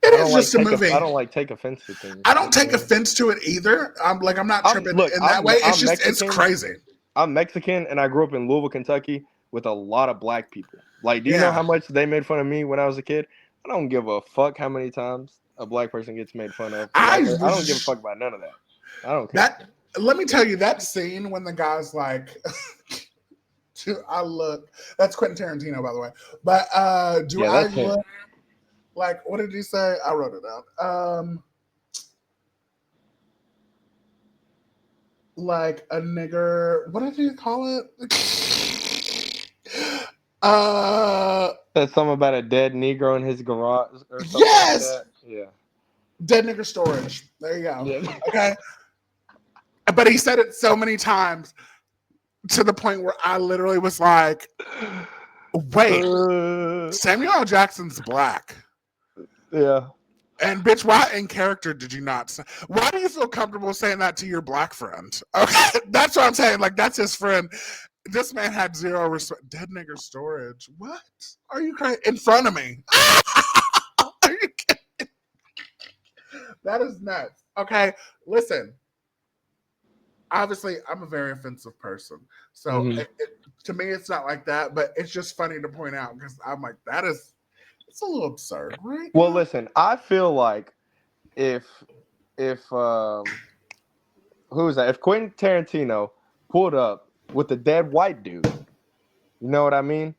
It is just a movie. I don't like take offense to things. I don't take offense to it either. I'm not tripping in that way. It's just it's crazy. I'm Mexican and I grew up in Louisville, Kentucky with a lot of black people. Like, do you know how much they made fun of me when I was a kid? I don't give a fuck how many times a black person gets made fun of. I don't give a fuck about none of that. I don't care. Let me tell you, that scene when the guy's like, that's Quentin Tarantino, by the way. But I look like, what did he say? I wrote it down. Like a nigger. What did he call it? Said something about a dead Negro in his garage or something. Yes. Like that. Yeah. Dead nigger storage. There you go. Yeah. Okay. But he said it so many times to the point where I literally was like, wait, Samuel L. Jackson's black. Yeah. And bitch, why in character did you not say? Why do you feel comfortable saying that to your black friend? Okay, that's what I'm saying. Like, that's his friend. This man had zero respect. Dead nigger storage. What? Are you crazy? In front of me. Are you kidding? That is nuts. Okay, listen. Obviously, I'm a very offensive person. So to me, it's not like that. But it's just funny to point out because I'm like, it's a little absurd, right? Well, listen, I feel like if who's that? If Quentin Tarantino pulled up with a dead white dude, you know what I mean?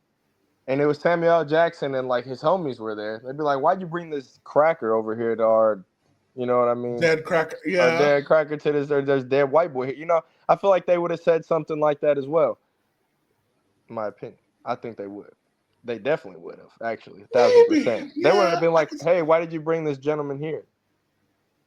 And it was Samuel L. Jackson and like his homies were there, they'd be like, "Why'd you bring this cracker over here to our, you know what I mean? Dead cracker, yeah. Our dead cracker to this dead white boy here." You know, I feel like they would have said something like that as well. In my opinion, I think they would. They definitely would have, actually, 1,000%. They would have been like, "Hey, why did you bring this gentleman here?"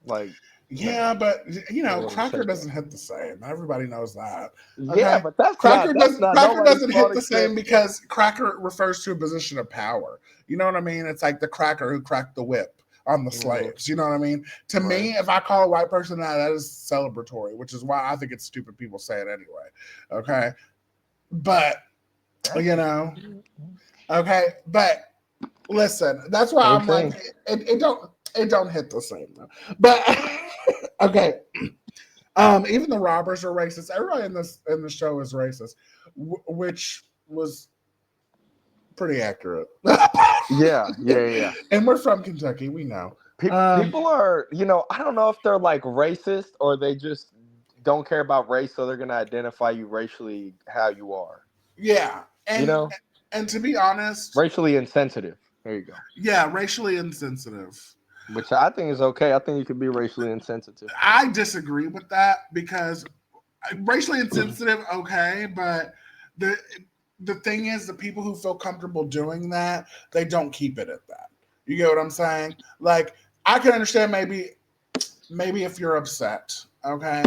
Like, yeah, but you know, cracker doesn't hit the same. Everybody knows that. Okay? Yeah, but cracker doesn't hit the same because cracker refers to a position of power. You know what I mean? It's like the cracker who cracked the whip on the slaves. You know what I mean? To me, if I call a white person that is celebratory, which is why I think it's stupid people say it anyway. Okay, but you know. Okay, but listen, that's why I'm like, it don't hit the same though. But okay, even the robbers are racist. Everybody in the show is racist, which was pretty accurate. Yeah. And we're from Kentucky, we know. People are, you know, I don't know if they're like racist or they just don't care about race, so they're gonna identify you racially how you are. Yeah, and you know. And to be honest, racially insensitive. There you go. Yeah, racially insensitive. Which I think is okay. I think you could be racially insensitive. I disagree with that because racially insensitive, okay, but the thing is, the people who feel comfortable doing that, they don't keep it at that. You get what I'm saying? Like, I can understand maybe if you're upset, okay,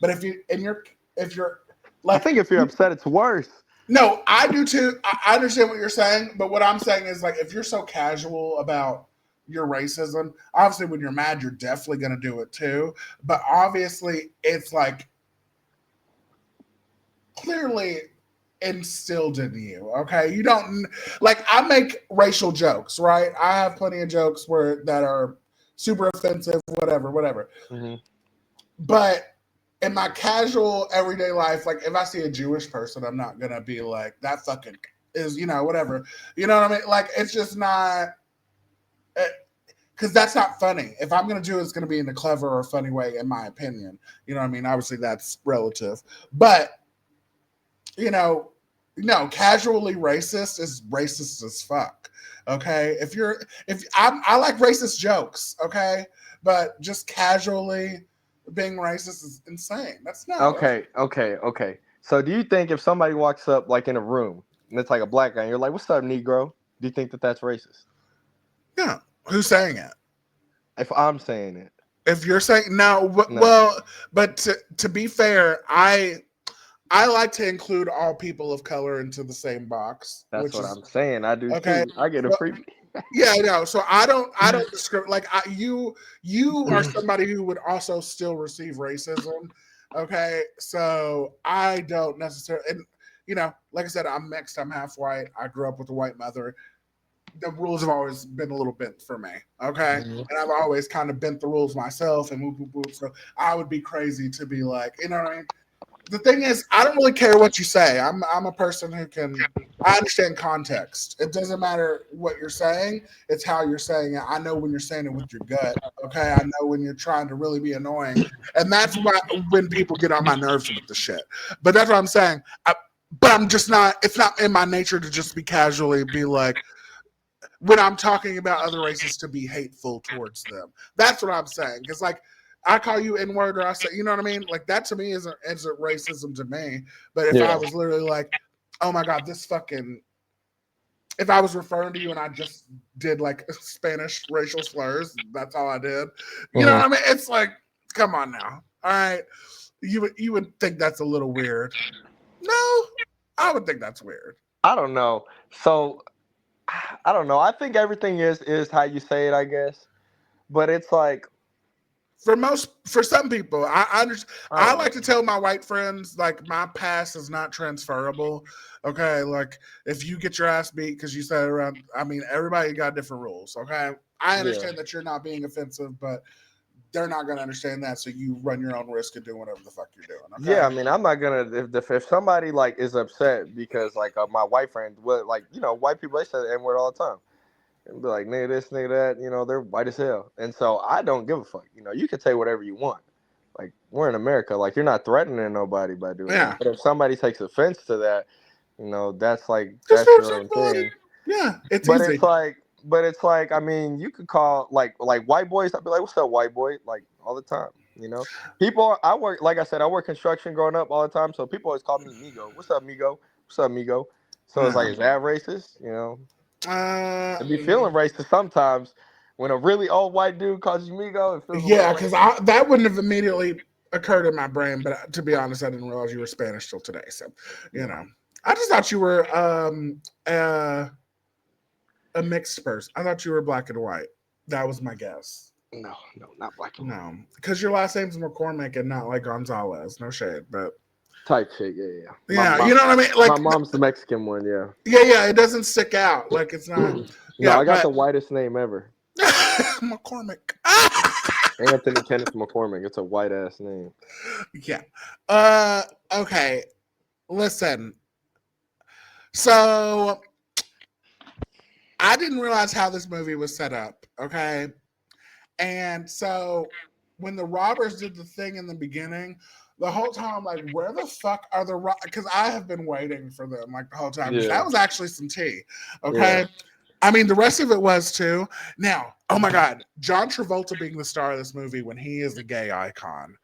but if you're like, I think if you're upset, it's worse. No, I do too. I understand what you're saying, but what I'm saying is, like, if you're so casual about your racism, obviously when you're mad, you're definitely going to do it too. But obviously, it's like clearly instilled in you. Okay, you don't like. I make racial jokes, right? I have plenty of jokes that are super offensive, whatever. Mm-hmm. But in my casual everyday life, like if I see a Jewish person, I'm not gonna be like, that fucking is, you know, whatever. You know what I mean? Like, it's just not, because that's not funny. If I'm gonna do it, it's gonna be in a clever or funny way, in my opinion. You know what I mean? Obviously, that's relative, but you know, no, casually racist is racist as fuck. Okay, I like racist jokes. Okay, but just casually being racist is insane. That's not okay. So do you think if somebody walks up like in a room and it's like a black guy and you're like, "What's up, Negro?" Do you think that that's racist? Yeah. Who's saying it? If I'm saying it. If you're saying no. Well, but to be fair, I like to include all people of color into the same box. That's what I'm saying. I do too. I get a free. Yeah, I know. So I don't discriminate. Like you are somebody who would also still receive racism. Okay, so I don't necessarily. And like I said, I'm mixed. I'm half white. I grew up with a white mother. The rules have always been a little bent for me. Okay. Mhm. And I've always kind of bent the rules myself and whoop, whoop, whoop. So I would be crazy to be like, you know what I mean? The thing is, I don't really care what you say. I'm a person who can. I understand context. It doesn't matter what you're saying; it's how you're saying it. I know when you're saying it with your gut. Okay, I know when you're trying to really be annoying, and that's why when people get on my nerves with the shit. But that's what I'm saying. But I'm just not. It's not in my nature to just be casually be like, when I'm talking about other races, to be hateful towards them. That's what I'm saying. Because like I call you N word or I say, you know what I mean? Like that to me isn't racism to me. But if I Yeah. was literally like, oh my god, this fucking, if I was referring to you and I just did like Spanish racial slurs, that's all I did. You know Mhm. what I mean? It's like, come on now. All right. You would think that's a little weird. No, I would think that's weird. I don't know. So I don't know. I think everything is how you say it, I guess. But it's like For some people, I I don't like know. to tell my white friends like my past is not transferable. Okay, like if you get your ass beat because you said it around, I mean everybody got different rules. Okay, I Yeah. understand that you're not being offensive, but they're not going to understand that, so you run your own risk of doing whatever the fuck you're doing. Yeah, I Okay. mean, I'm not gonna if somebody like is upset because like my white friend, well, like white people they say the N word all the time and be like nigga this, nigga that, they're white as hell, and so I don't give a fuck. You can say whatever you want. Like we're in America, like you're not threatening nobody by doing that. Yeah, But if somebody takes offense to that, that's like just that's for your own somebody. thing. Yeah, it's But easy. it's like, I mean, you could call like white boys. I'd be like, "What's up, white boy?" Like all the time. People. I work like I said. I work construction growing up all the time. So people always call me Migo. What's up, Migo? What's up, Migo? So it's like, Yeah. is that racist? Uh, It'd be feeling racist sometimes when a really old white dude calls you Migo. It feels a little Yeah, because racist. that wouldn't have immediately occurred in my brain. But to be honest, I didn't realize you were Spanish till today. So, you No, know, I just thought you were a mixed person. I thought you were black and white. That was my guess. no, no, not black and white. No, because your last name's McCormick and not like Gonzalez. No shade, but Type shit. Yeah, yeah. My yeah, my you know what I mean. my Like, mom's the Mexican one. Yeah. yeah, yeah, it doesn't stick out. Like it's not. No, Yeah, I got but the whitest name ever. McCormick. Anthony Kenneth McCormick. It's a white ass name. Yeah. Uh. Okay. Listen. So I didn't realize how this movie was set up. Okay. And so when the robbers did the thing in the beginning, the whole time I'm like, where the fuck are the because I have been waiting for them like the whole time because that Yeah, was actually some tea. yeah. Okay. I mean, the rest of it was too. Now, oh my God, John Travolta being the star of this movie when he is a gay icon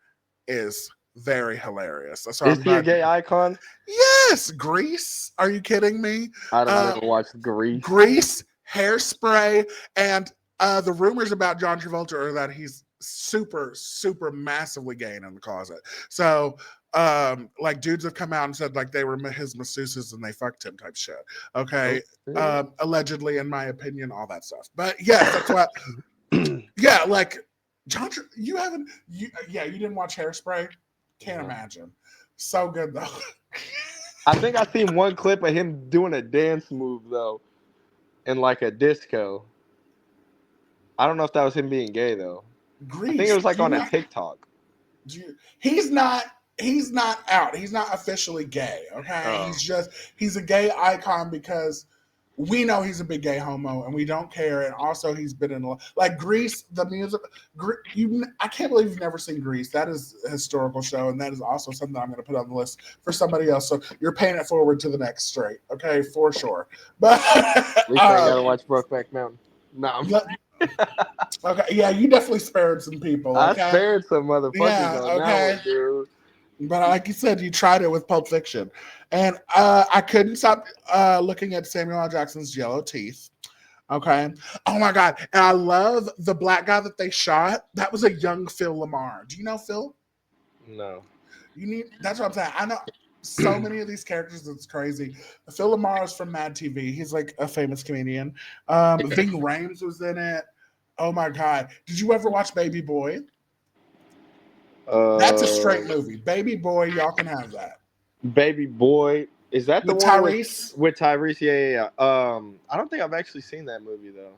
is very hilarious. So Is I'm he a glad. gay icon? Yes, Grease. Are you kidding me? I don't Uh, never watched Grease. Grease, Hairspray, and the rumors about John Travolta are that he's super, super massively gay and in the closet. So, like dudes have come out and said like they were his masseuses and they fucked him type shit. Oh, Okay, shit. allegedly, in my opinion, all that stuff. But yes, that's what. Yeah, like you haven't. Yeah, you didn't watch Hairspray. Can't No. imagine. So good though. I think I seen one clip of him doing a dance move though, in like a disco. I don't know if that was him being gay though. I think it Grease. was like on a TikTok. He's not out. He's not officially gay. Okay, Oh, he's a gay icon because we know he's a big gay homo and we don't care. And also he's been in like Grease, the music. I can't believe you've never seen Grease. That is a historical show, and that is also something I'm going to put on the list for somebody else. So you're paying it forward to the next straight. Okay, for sure. But at least I ain't gotta watch Brokeback Mountain. No, okay, yeah, you definitely spared some people. I Okay, spared some motherfuckers yeah, on that okay. one, dude. But like you said, you tried it with Pulp Fiction, and I couldn't stop looking at Samuel L. Jackson's yellow teeth. Okay. Oh my God, and I love the black guy that they shot. That was a young Phil Lamar. Do you know Phil? No. You need. That's what I'm saying. I know so many of these characters. It's crazy. Phil Lamar is from Mad TV. He's like a famous comedian. Ving Rhames was in it. Oh my God, did you ever watch Baby Boy? That's a Uh, straight movie. Baby Boy, y'all can have that. Baby Boy. Is that the with one Tyrese. with Tyrese? Yeah. I don't think I've actually seen that movie though.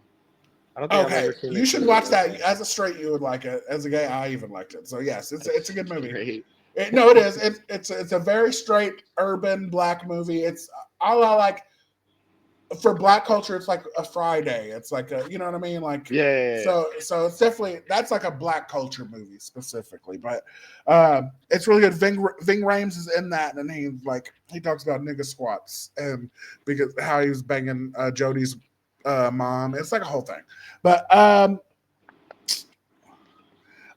I don't think I've Okay, ever seen you it. should watch that. As a straight, you would like it. As a gay, I even liked it. So yes, it's a good movie. Great. No, it is. It's a very straight urban black movie. It's all I like for black culture. It's like a Friday. It's like a, you know what I mean? Like Yeah. so it's definitely that's like a black culture movie specifically. But it's really good. Ving Rhames is in that, and he talks about nigga squats and because how he was banging Jody's mom. It's like a whole thing. But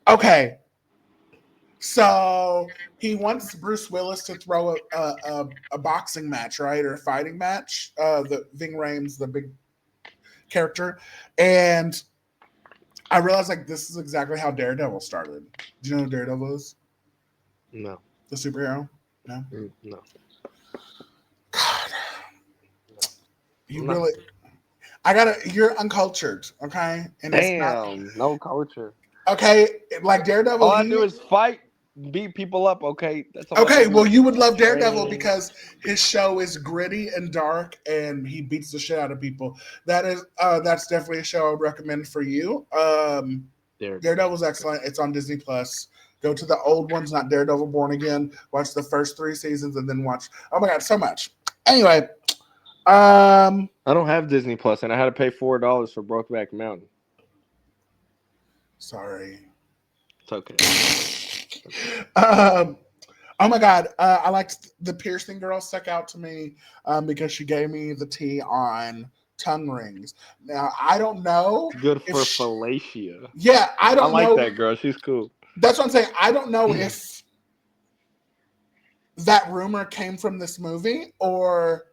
okay. So he wants Bruce Willis to throw a boxing match, right, or a fighting match. The Ving Rhames, the big character, and I realized like this is exactly how Daredevil started. Do you know who Daredevil is? No. The superhero? No. No. God, you No. really. You're uncultured, okay, and it's not Damn. No culture. okay. Like Daredevil, All I do is fight, beat people up. Okay, that's all I okay, well, do. you would love Daredevil Train. because his show is gritty and dark, and he beats the shit out of people. That's definitely a show I would recommend for you. Daredevil's excellent. It's on Disney Plus. Go to the old ones, not Daredevil Born Again. Watch the first 3 seasons, and then watch. Oh my god, so much. Anyway, I don't have Disney Plus, and I had to pay $4 for Brokeback Mountain. Sorry. It's okay. Oh my god, I liked the piercing girl stuck out to me because she gave me the tea on tongue rings. Now I don't know. Good for fellatio. Yeah, I don't like know. that girl. She's cool. That's what I'm saying. I don't know if that rumor came from this movie or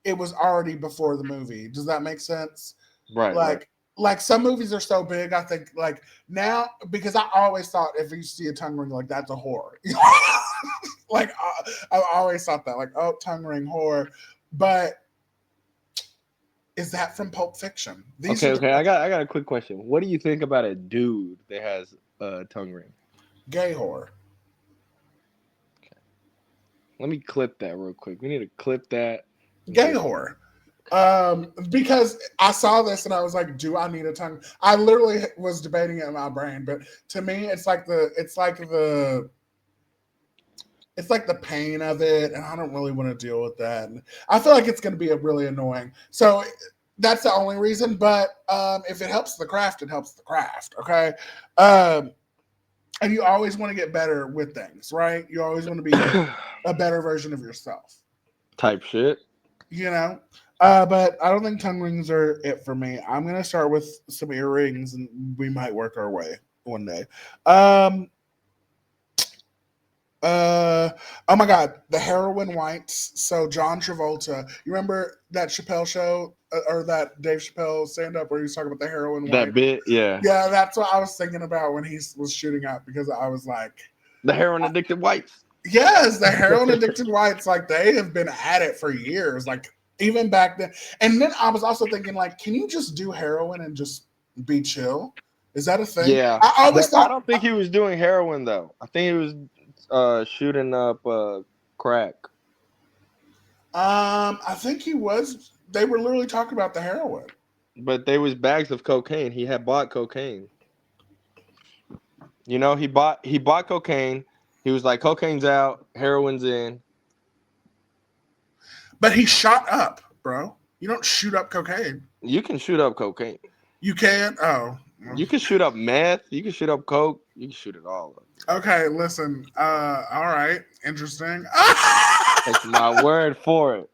it was already before the movie. Does that make sense? Right. Like some movies are so big, I think like now because I always thought if you see a tongue ring like that's a whore. Like I always thought that like tongue ring whore, but is that from Pulp Fiction? Okay. I got a quick question. What do you think about a dude that has a tongue ring? Gay whore. Okay. Let me clip that real quick. We need to clip that. Gay whore. Because I saw this and I was like, do I need a tongue? I literally was debating it in my brain, but to me, it's like the pain of it, and I don't really want to deal with that. And I feel like it's going to be really annoying. So that's the only reason. But if it helps the craft, it helps the craft. Okay. And you always want to get better with things, right? You always want to be a better version of yourself. Type shit. You know? But I don't think tongue rings are it for me. I'm going to start with some earrings, and we might work our way one day. Oh my god, the heroin whites. So John Travolta, you remember that Chappelle show or that Dave Chappelle stand up where he was talking about the heroin white? That bit, yeah. Yeah, that's what I was thinking about when he was shooting up because I was like, the heroin addicted whites. Yes, the heroin addicted whites, like they have been at it for years, like even back then. And then I was also thinking, like, can you just do heroin and just be chill? Is that a thing? Yeah, I always thought. I don't think he was doing heroin though. I think he was shooting up crack. I think he was. They were literally talking about the heroin. But there was bags of cocaine. He had bought cocaine. You know, he bought cocaine. He was like, cocaine's out, heroin's in. But he shot up, bro. You don't shoot up cocaine. You can shoot up cocaine. You can? Oh. You can shoot up meth. You can shoot up coke. You can shoot it all up. Okay, listen. All right. Interesting. Take my word for it.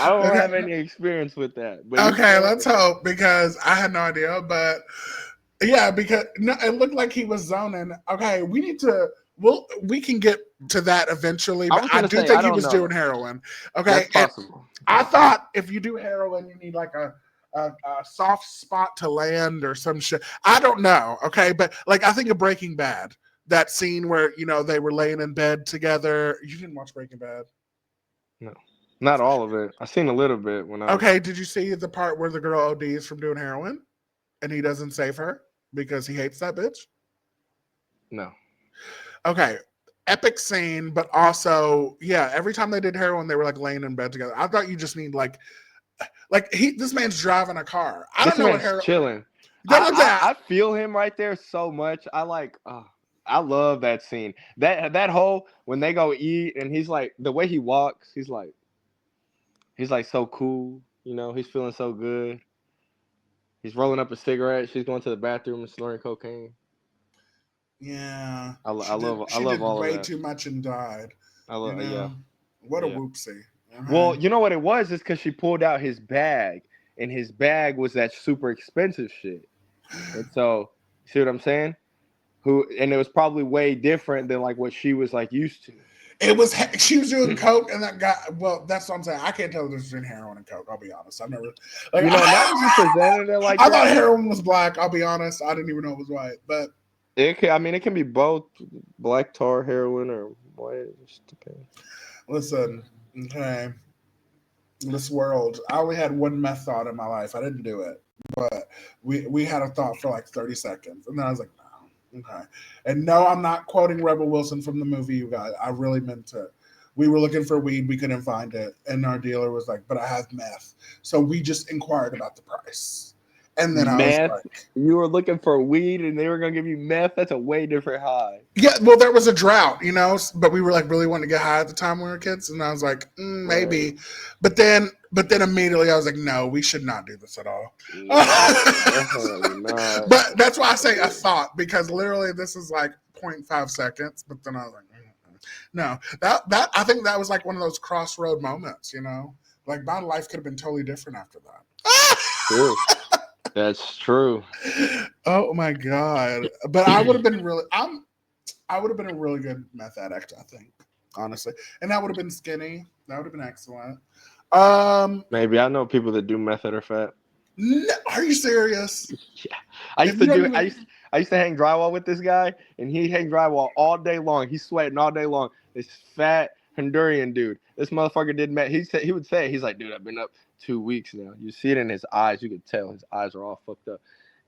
I don't have any experience with that. But okay, let's hope because I had no idea. But yeah, because it looked like he was zoning. Okay, we need to. We can get to that eventually. But I do think he was doing heroin. Okay, that's possible. I thought if you do heroin, you need like a soft spot to land or some shit. I don't know. Okay, but like I think of Breaking Bad, that scene where they were laying in bed together. You didn't watch Breaking Bad? No. Not all of it. I seen a little bit when I. Okay, did you see the part where the girl ODs from doing heroin, and he doesn't save her because he hates that bitch? No. Okay, epic scene, but also, yeah, every time they did heroin, they were like laying in bed together. I thought you just need like this man's driving a car. I This don't know what man's heroin. chilling. That's that. I feel him right there so much. I love that scene. That whole when they go eat and he's like the way he walks, he's like so cool. You know, he's feeling so good. He's rolling up a cigarette. She's going to the bathroom and snorting cocaine. Yeah, I she love did all of way that. too much and died. I You love know, what a yeah. whoopsie. Well, Okay. you know what it was? It's because she pulled out his bag, and his bag was that super expensive shit. And so, see what I'm saying? And it was probably way different than like what she was like used to. It was she was doing coke, and that guy. Well, that's what I'm saying. I can't tell the difference between heroin and coke. I'll be honest. I've never like. You know, now that you presented it like I that, thought heroin was black. I'll be honest. I didn't even know it was white. But it can be both black tar, heroin, or white. It just depends. listen, okay. This world, I only had one meth thought in my life. I didn't do it, but we had a thought for like 30 seconds, and then I was like, no, okay. And no, I'm not quoting Rebel Wilson from the movie. You guys, I really meant to. We were looking for weed, we couldn't find it, and our dealer was like, "But I have meth," so we just inquired about the price, and then I was Meth. like, You were looking for weed, and they were gonna give you meth. That's a way different high. "Yeah, well, there was a drought, you know, but we were like really wanting to get high at the time when we were kids," and I was like, maybe, Right. but then immediately I was like, "No, we should not do this at all." No, definitely not. But that's why I say a thought, because literally this is like 0.5 seconds. But then I was like, no, that I think that was like one of those crossroad moments, you know, like my life could have been totally different after that. True. That's true. Oh my god! But I would have been I would have been a really good meth addict, I think, honestly, and that would have been skinny. That would have been excellent. Maybe I know people that do meth that are fat. No, are you serious? Yeah, I If used you to don't do. even, I used to hang drywall with this guy, and he hang drywall all day long. He's sweating all day long. This fat Honduran dude. This motherfucker did meth. He would say he's like, dude, I've been up 2 weeks now. You see it in his eyes. You could tell his eyes are all fucked up.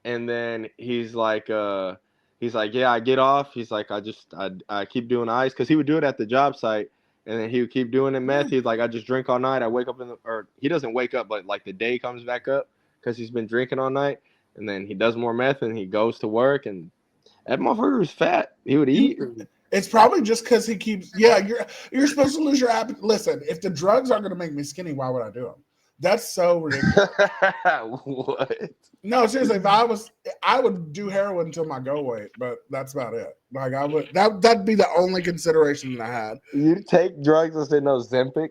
And then he's like, yeah, I get off. He's like, I keep doing ice because he would do it at the job site. And then he would keep doing it meth. He's like, I just drink all night. I wake up or he doesn't wake up, but like the day comes back up because he's been drinking all night. And then he does more meth and he goes to work. And that motherfucker was fat. He would eat. it's probably just because he keeps. Yeah, you're supposed to lose your appetite. Listen, if the drugs aren't going to make me skinny, why would I do them? That's so ridiculous. What? No, seriously, I would do heroin until my go weight, but that's about it. Like I would, that'd be the only consideration that I had. You take drugs and say no Zempic?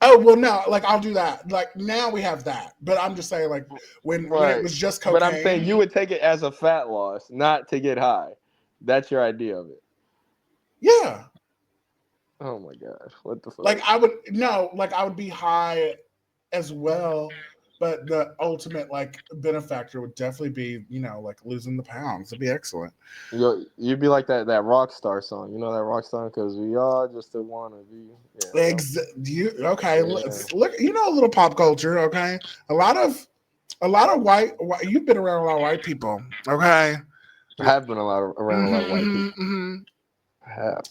Oh well, no, like I'll do that. Like now we have that, but I'm just saying, like when it was just cocaine. But I'm saying you would take it as a fat loss, not to get high. That's your idea of it. Yeah. Oh my god, what the fuck? Like I would be high as well, but the ultimate like benefactor would definitely be, you know, like losing the pounds. It'd be excellent. You'd be like that rock star song. You know that rock song? Because we all just want to be. Yeah, okay? Yeah. Let's look. You know, a little pop culture. Okay, a lot of white. You've been around a lot of white people. Okay, I have been around a lot of white people. Mm-hmm. I have.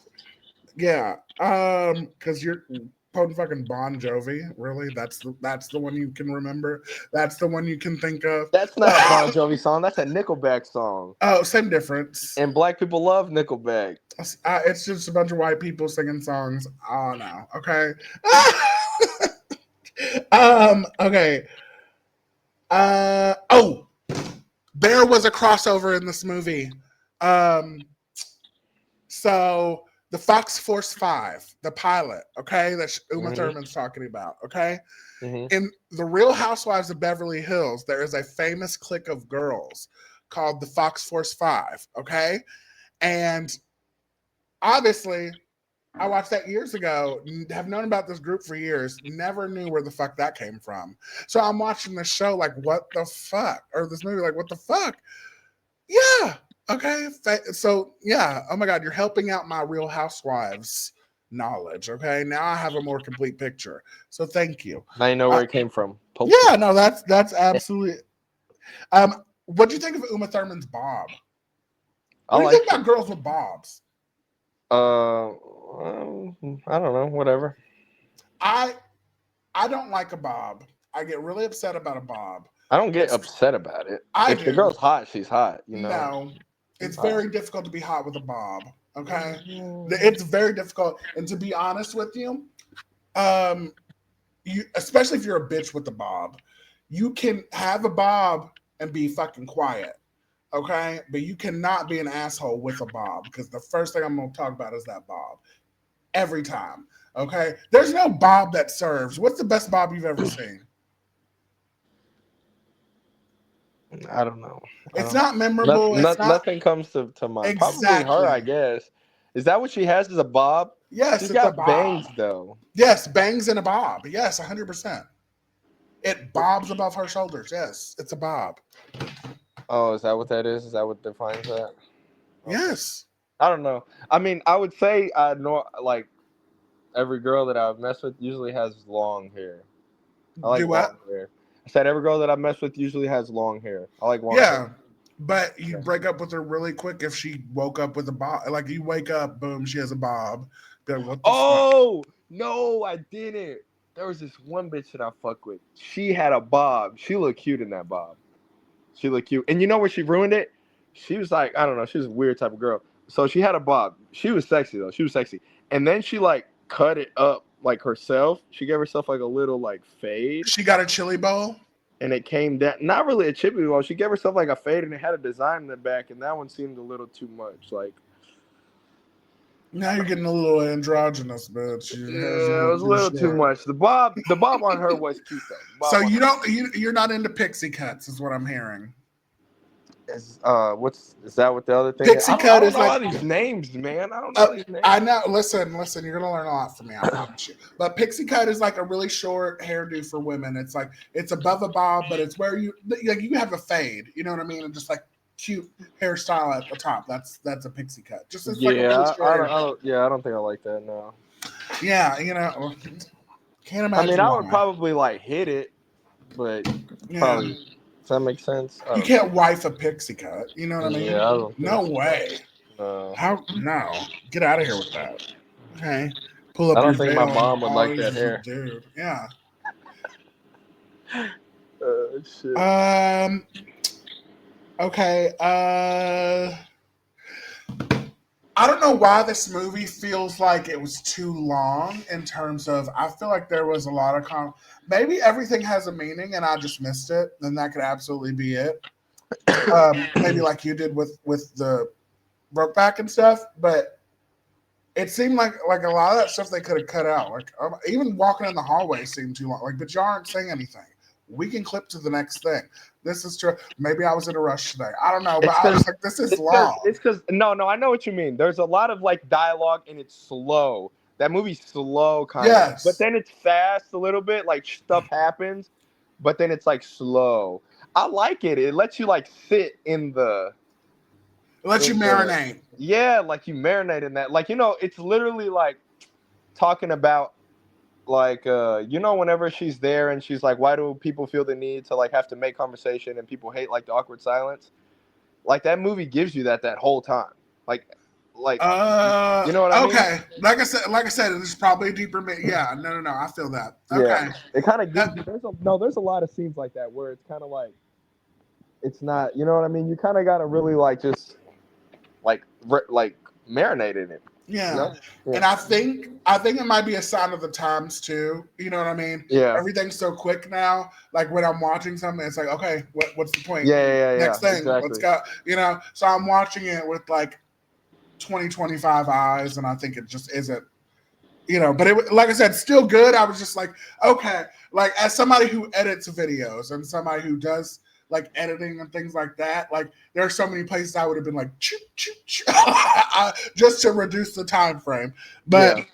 Yeah, because you're quoting fucking Bon Jovi. Really, that's the one you can remember. That's the one you can think of. That's not a Bon Jovi song. That's a Nickelback song. Oh, same difference. And black people love Nickelback. It's just a bunch of white people singing songs. Oh no. Okay. Okay. Oh, there was a crossover in this movie. So the Fox Force 5, the pilot, okay, that Uma Thurman's talking about, okay? Mm-hmm. In The Real Housewives of Beverly Hills, there is a famous clique of girls called the Fox Force 5, okay? And obviously, I watched that years ago, have known about this group for years, never knew where the fuck that came from. So I'm watching this show like, what the fuck? Or this movie like, what the fuck? Yeah. Okay. So, yeah. Oh my God. You're helping out my Real Housewives knowledge. Okay. Now I have a more complete picture. So thank you. Now you know where it came from. Yeah. No, that's absolutely. What do you think of Uma Thurman's bob? What do you think about girls with bobs? I don't know. Whatever. I don't like a bob. I get really upset about a bob. I don't get It's upset about it. I If the do. girl's hot, she's hot. You know. No, She's it's hot. very difficult to be hot with a bob. Okay, Mhm. it's very difficult. And to be honest with you, um, you especially if you're a bitch with a bob, you can have a bob and be fucking quiet. Okay, but you cannot be an asshole with a bob because the first thing I'm gonna talk about is that bob every time. Okay, there's no bob that serves. What's the best bob you've ever seen? I don't know. I It's don't know. not memorable. It's not Nothing comes to mind. Probably her, I exactly. guess. Is that what she has? Is a bob? Yes, She's it's a got bob. bangs though. Yes, bangs in a bob. Yes, 100%. It bobs above her shoulders. Yes, it's a bob. Oh, is that what that is? Is that what defines that? Okay. Yes. I don't know. I mean, I would say I know like every girl that I've messed with usually has long hair. I like Do what? long hair. I said every girl that I've messed with usually has long hair. I like long hair. Yeah. But you Yeah. break up with her really quick if she woke up with a bob. Like you wake up, boom, she has a bob. Be like, what the fuck? Oh no, I didn't. There was this one bitch that I fuck with. She had a bob. She looked cute in that bob. She looked cute. And you know where she ruined it? She was like, I don't know, she was a weird type of girl. So she had a bob. She was sexy though. She was sexy. And then she like cut it up like herself. She gave herself like a little like fade. She got a chili bowl. And it came down, not really a chippy bowl. She gave herself like a fade and it had a design in the back. And that one seemed a little too much. Like, Now you're getting a little androgynous, bitch. Your hair's a yeah, it little was a too little too short. much. The bob on her was cute though. The So bob on you her don't you're not into pixie cuts, is what I'm hearing. is is that what the other thing is? Pixie I cut don't is know like all these names, man. I don't know these names. I know. Listen. You're gonna learn a lot from me. I promise you. But pixie cut is like a really short hairdo for women. It's like it's above a bob, but it's where you like you have a fade. You know what I mean? And just like cute hairstyle at the top. That's a pixie cut. Just it's like a really Yeah, short hair. I don't think I like that. No. Yeah, you know, can't I mean, imagine I would why. probably like hit it, but Yeah, probably. Does that make sense? I you don't know. can't wife a pixie cut. You know what I mean? Yeah, I don't think No so. way. No. How? No. Get out of here with that. Okay. Pull I up your don't think my veil and mom would like always that is a hair. dude. Yeah. Shit. Okay. I don't know why this movie feels like it was too long in terms of I feel like there was a lot of maybe everything has a meaning and I just missed it. Then that could absolutely be it. Maybe like you did with the Brokeback and stuff, but it seemed like a lot of that stuff they could have cut out. Like even walking in the hallway seemed too long. Like, but you aren't saying anything. We can clip to the next thing. This is true. Maybe I was in a rush today. I don't know, but It's I was because like, this is long. no, I know what you mean. There's a lot of like dialogue and it's slow. That movie's slow kind of, but Yes. then it's fast a little bit. Like stuff happens, but then it's like slow. I like it. It lets you like sit in the It lets you marinate. yeah, like you marinate in that. Like it's literally like talking about like whenever she's there and she's like, why do people feel the need to like have to make conversation and people hate like the awkward silence? Like that movie gives you that whole time. Like you know what I mean? Okay. Like I said, it's probably a deeper. Yeah. No. I feel that. Yeah. Okay. It kind of gives you. There's a lot of scenes like that where it's kind of like it's not. You know what I mean? You kind of gotta really like just like marinate in it. Yeah. You know? Yeah. And I think it might be a sign of the times too. You know what I mean? Yeah. Everything's so quick now. Like when I'm watching something, it's like, okay, what's the point? Yeah. Next thing, exactly. let's go. So I'm watching it with like 20-25 eyes, and I think it just isn't. But it, like I said, still good. I was just like, okay, like as somebody who edits videos and somebody who does like editing and things like that, like there are so many places I would have been like, choo, choo, choo, just to reduce the time frame. But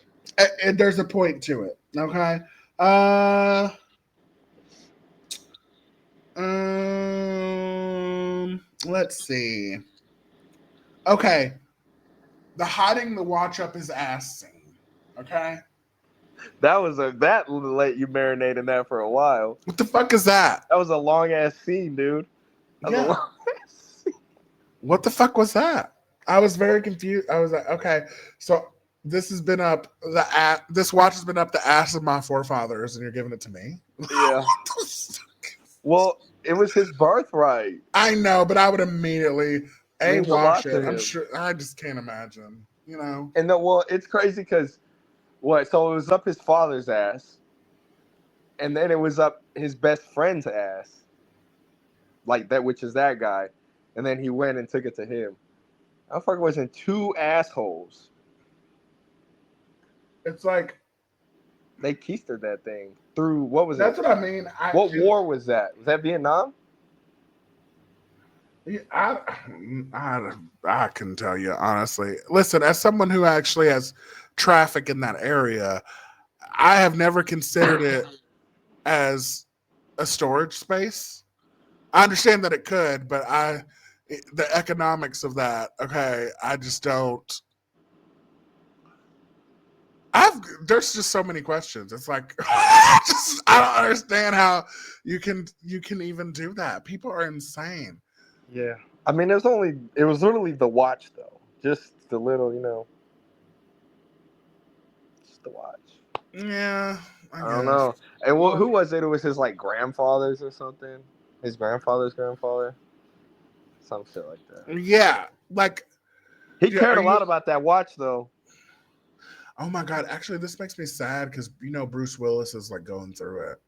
and there's a point to it. Okay. Let's see. Okay. The hiding the watch up his ass scene. Okay. That let you marinate in that for a while. What the fuck is that? That was a long ass scene, dude. That was a long ass scene. What the fuck was that? I was very confused. I was like, okay, so this has been up this watch has been up the ass of my forefathers, and you're giving it to me. Yeah. Well, it was his birthright. I know, but I would immediately Means a wash lot it. to I'm him. sure. I just can't imagine. You know. And it's crazy because what? So it was up his father's ass, and then it was up his best friend's ass, like that, which is that guy, and then he went and took it to him. I fucking was in two assholes. It's like They keistered that thing through what was that's it? what I mean. What war was that? Was that Vietnam? I can tell you honestly. Listen, as someone who actually has traffic in that area, I have never considered it as a storage space. I understand that it could, but the economics of that, okay, I just don't. There's just so many questions. It's like I don't understand how you can even do that. People are insane. Yeah. I mean, it was literally the watch though, just the little, just the watch. Yeah, I I don't guess. know. And who was it? It was his like grandfather's or something. His grandfather's grandfather, some shit like that. Yeah, like He yeah, cared are a lot you? about that watch though. Oh my god! Actually, this makes me sad because Bruce Willis is like going through it.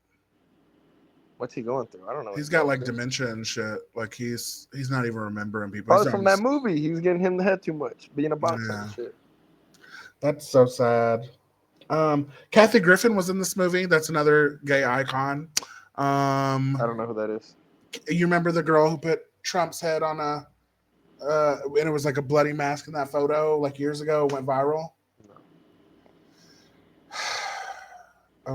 What's he going through? I don't know what He's he's got going like through. dementia and shit. Like he's not even remembering people. He's Probably on from that his, movie. He was getting hit in the head too much, being a boxer and yeah. shit. That's so sad. Kathy Griffin was in this movie. That's another gay icon. I don't know who that is. You remember the girl who put Trump's head on and it was like a bloody mask in that photo like years ago. It went viral. No.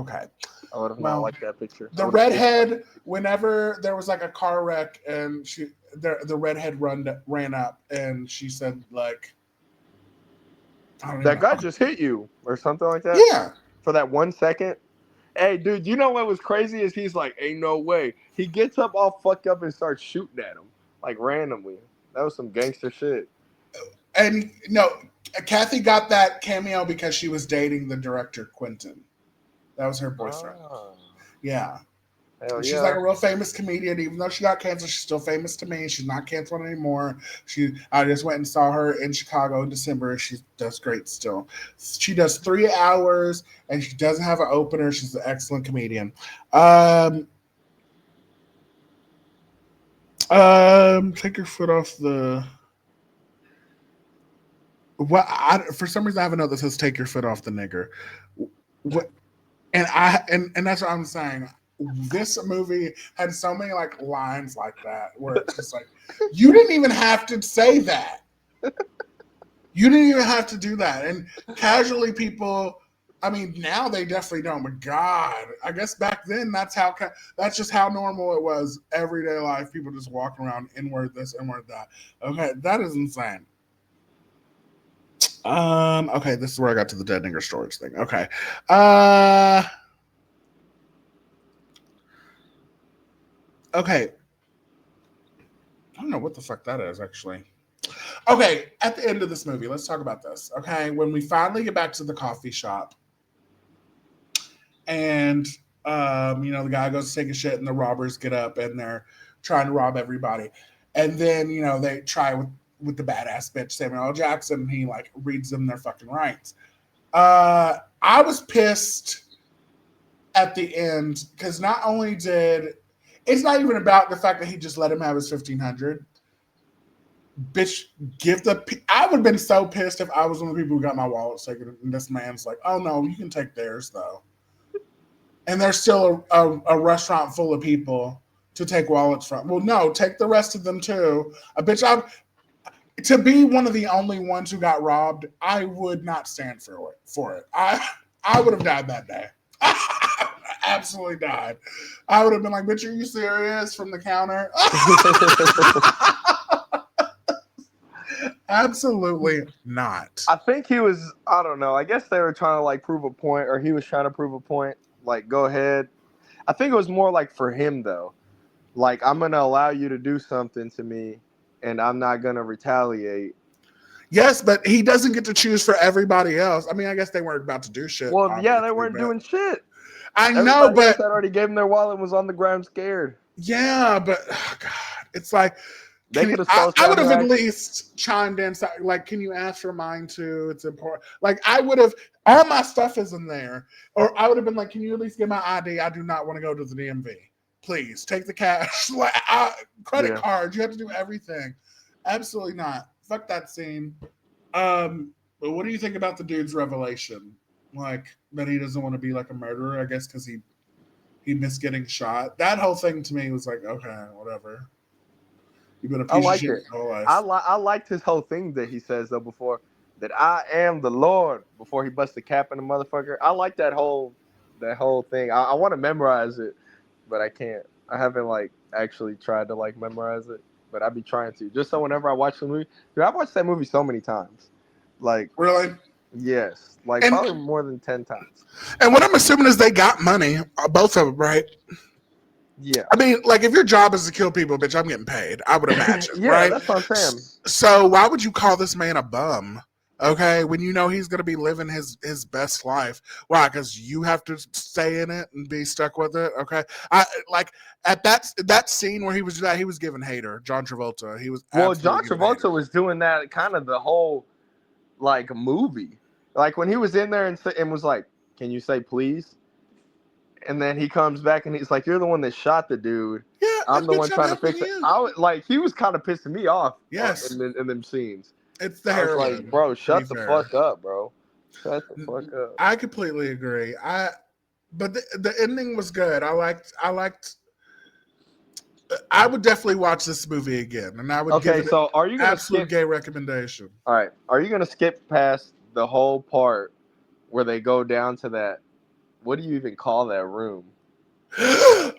Okay. I would have not liked that picture. The redhead, whenever there was like a car wreck and the redhead ran up and she said like, I don't that know. guy just hit you or something like that. Yeah. For that 1 second. Hey, dude, you know what was crazy is he's like, ain't no way. He gets up all fucked up and starts shooting at him like randomly. That was some gangster shit. And no, Kathy got that cameo because she was dating the director Quentin. That was her boyfriend. Yeah. Hell She's yeah. like a real famous comedian. Even though she got canceled, she's still famous to me. She's not canceled anymore. I just went and saw her in Chicago in December. She does great still. She does 3 hours and she doesn't have an opener. She's an excellent comedian. Take your foot off the. What? For some reason, I have a note that says "Take your foot off the nigger." What? And that's what I'm saying. This movie had so many like lines like that where it's just like you didn't even have to say that. You didn't even have to do that. And casually people, I mean, now they definitely don't. But God, I guess back then that's just how normal it was. Everyday life, people just walking around inward this, inward that. Okay, that is insane. Okay, this is where I got to the dead nigger storage thing. Okay. Okay. I don't know what the fuck that is, actually. Okay, at the end of this movie, let's talk about this. Okay, when we finally get back to the coffee shop, and the guy goes to take a shit, and the robbers get up and they're trying to rob everybody, and then they try with the badass bitch Samuel L. Jackson. And he like reads them their fucking rights. I was pissed at the end because not only did it's not even about the fact that he just let him have his 1,500. Bitch, I would have been so pissed if I was one of the people who got my wallet taken, and this man's like, "Oh no, you can take theirs though." And there's still a restaurant full of people to take wallets from. Well, no, take the rest of them too. To be one of the only ones who got robbed, I would not stand for it. I would have died that day. Absolutely died. I would have been like, "Bitch, are you serious?" From the counter. Absolutely not. I think he was, I don't know. I guess they were trying to like prove a point, or he was trying to prove a point. Like, go ahead. I think it was more like for him though. Like, I'm gonna allow you to do something to me, and I'm not gonna retaliate. Yes, but he doesn't get to choose for everybody else. I mean, I guess they weren't about to do shit, Well, yeah, they obviously, weren't but doing shit. I know, Everybody else but had already gave him their wallet and was on the ground scared. yeah, but oh God, it's like, They could have I, stole I would have at Samurai. least chimed in, like, can you ask for mine too? It's important. Like, I would have, all my stuff is in there, or I would have been like, can you at least get my ID? I do not want to go to the DMV. Please take the cash, like credit Yeah. cards. You have to do everything. Absolutely not. Fuck that scene. But what do you think about the dude's revelation? Like that he doesn't want to be like a murderer, I guess, because he missed getting shot. That whole thing to me was like, okay, whatever. You've been a I piece of liked shit it. your whole life. I liked his whole thing that he says though before that I am the Lord before he busts the cap in the motherfucker. I like that whole thing. I want to memorize it, but I can't. I haven't like actually tried to like memorize it, but I'd be trying to just so whenever I watch the movie, dude, I've watched that movie so many times. Like Really? yes, like And probably more than 10 times. and what I'm assuming is they got money, both of them, right? Yeah, I mean, like if your job is to kill people, bitch, I'm getting paid. I would imagine, yeah, right? that's what I'm saying. So why would you call this man a bum? Okay, when you know he's gonna be living his best life. Why? Because you have to stay in it and be stuck with it. Okay, I like at that scene where he was giving hater John Travolta. He was Well, absolutely John giving hater. Travolta was doing that kind of the whole like movie. Like when he was in there and was like, "Can you say please?" And then he comes back and he's like, "You're the one that shot the dude. Yeah, I'm the one bitch, I'm trying to helping fix it." you. I was like, he was kind of pissing me off Yes, in them scenes. it's the I was like, heroin. "Bro, To be shut the fair, fuck up, bro. Shut the fuck up." I completely agree. But the ending was good. I liked. I would definitely watch this movie again, and I would give Okay, it an so are you gonna absolute skip? gay recommendation. All right, are you gonna skip past the whole part where they go down to that? What do you even call that room?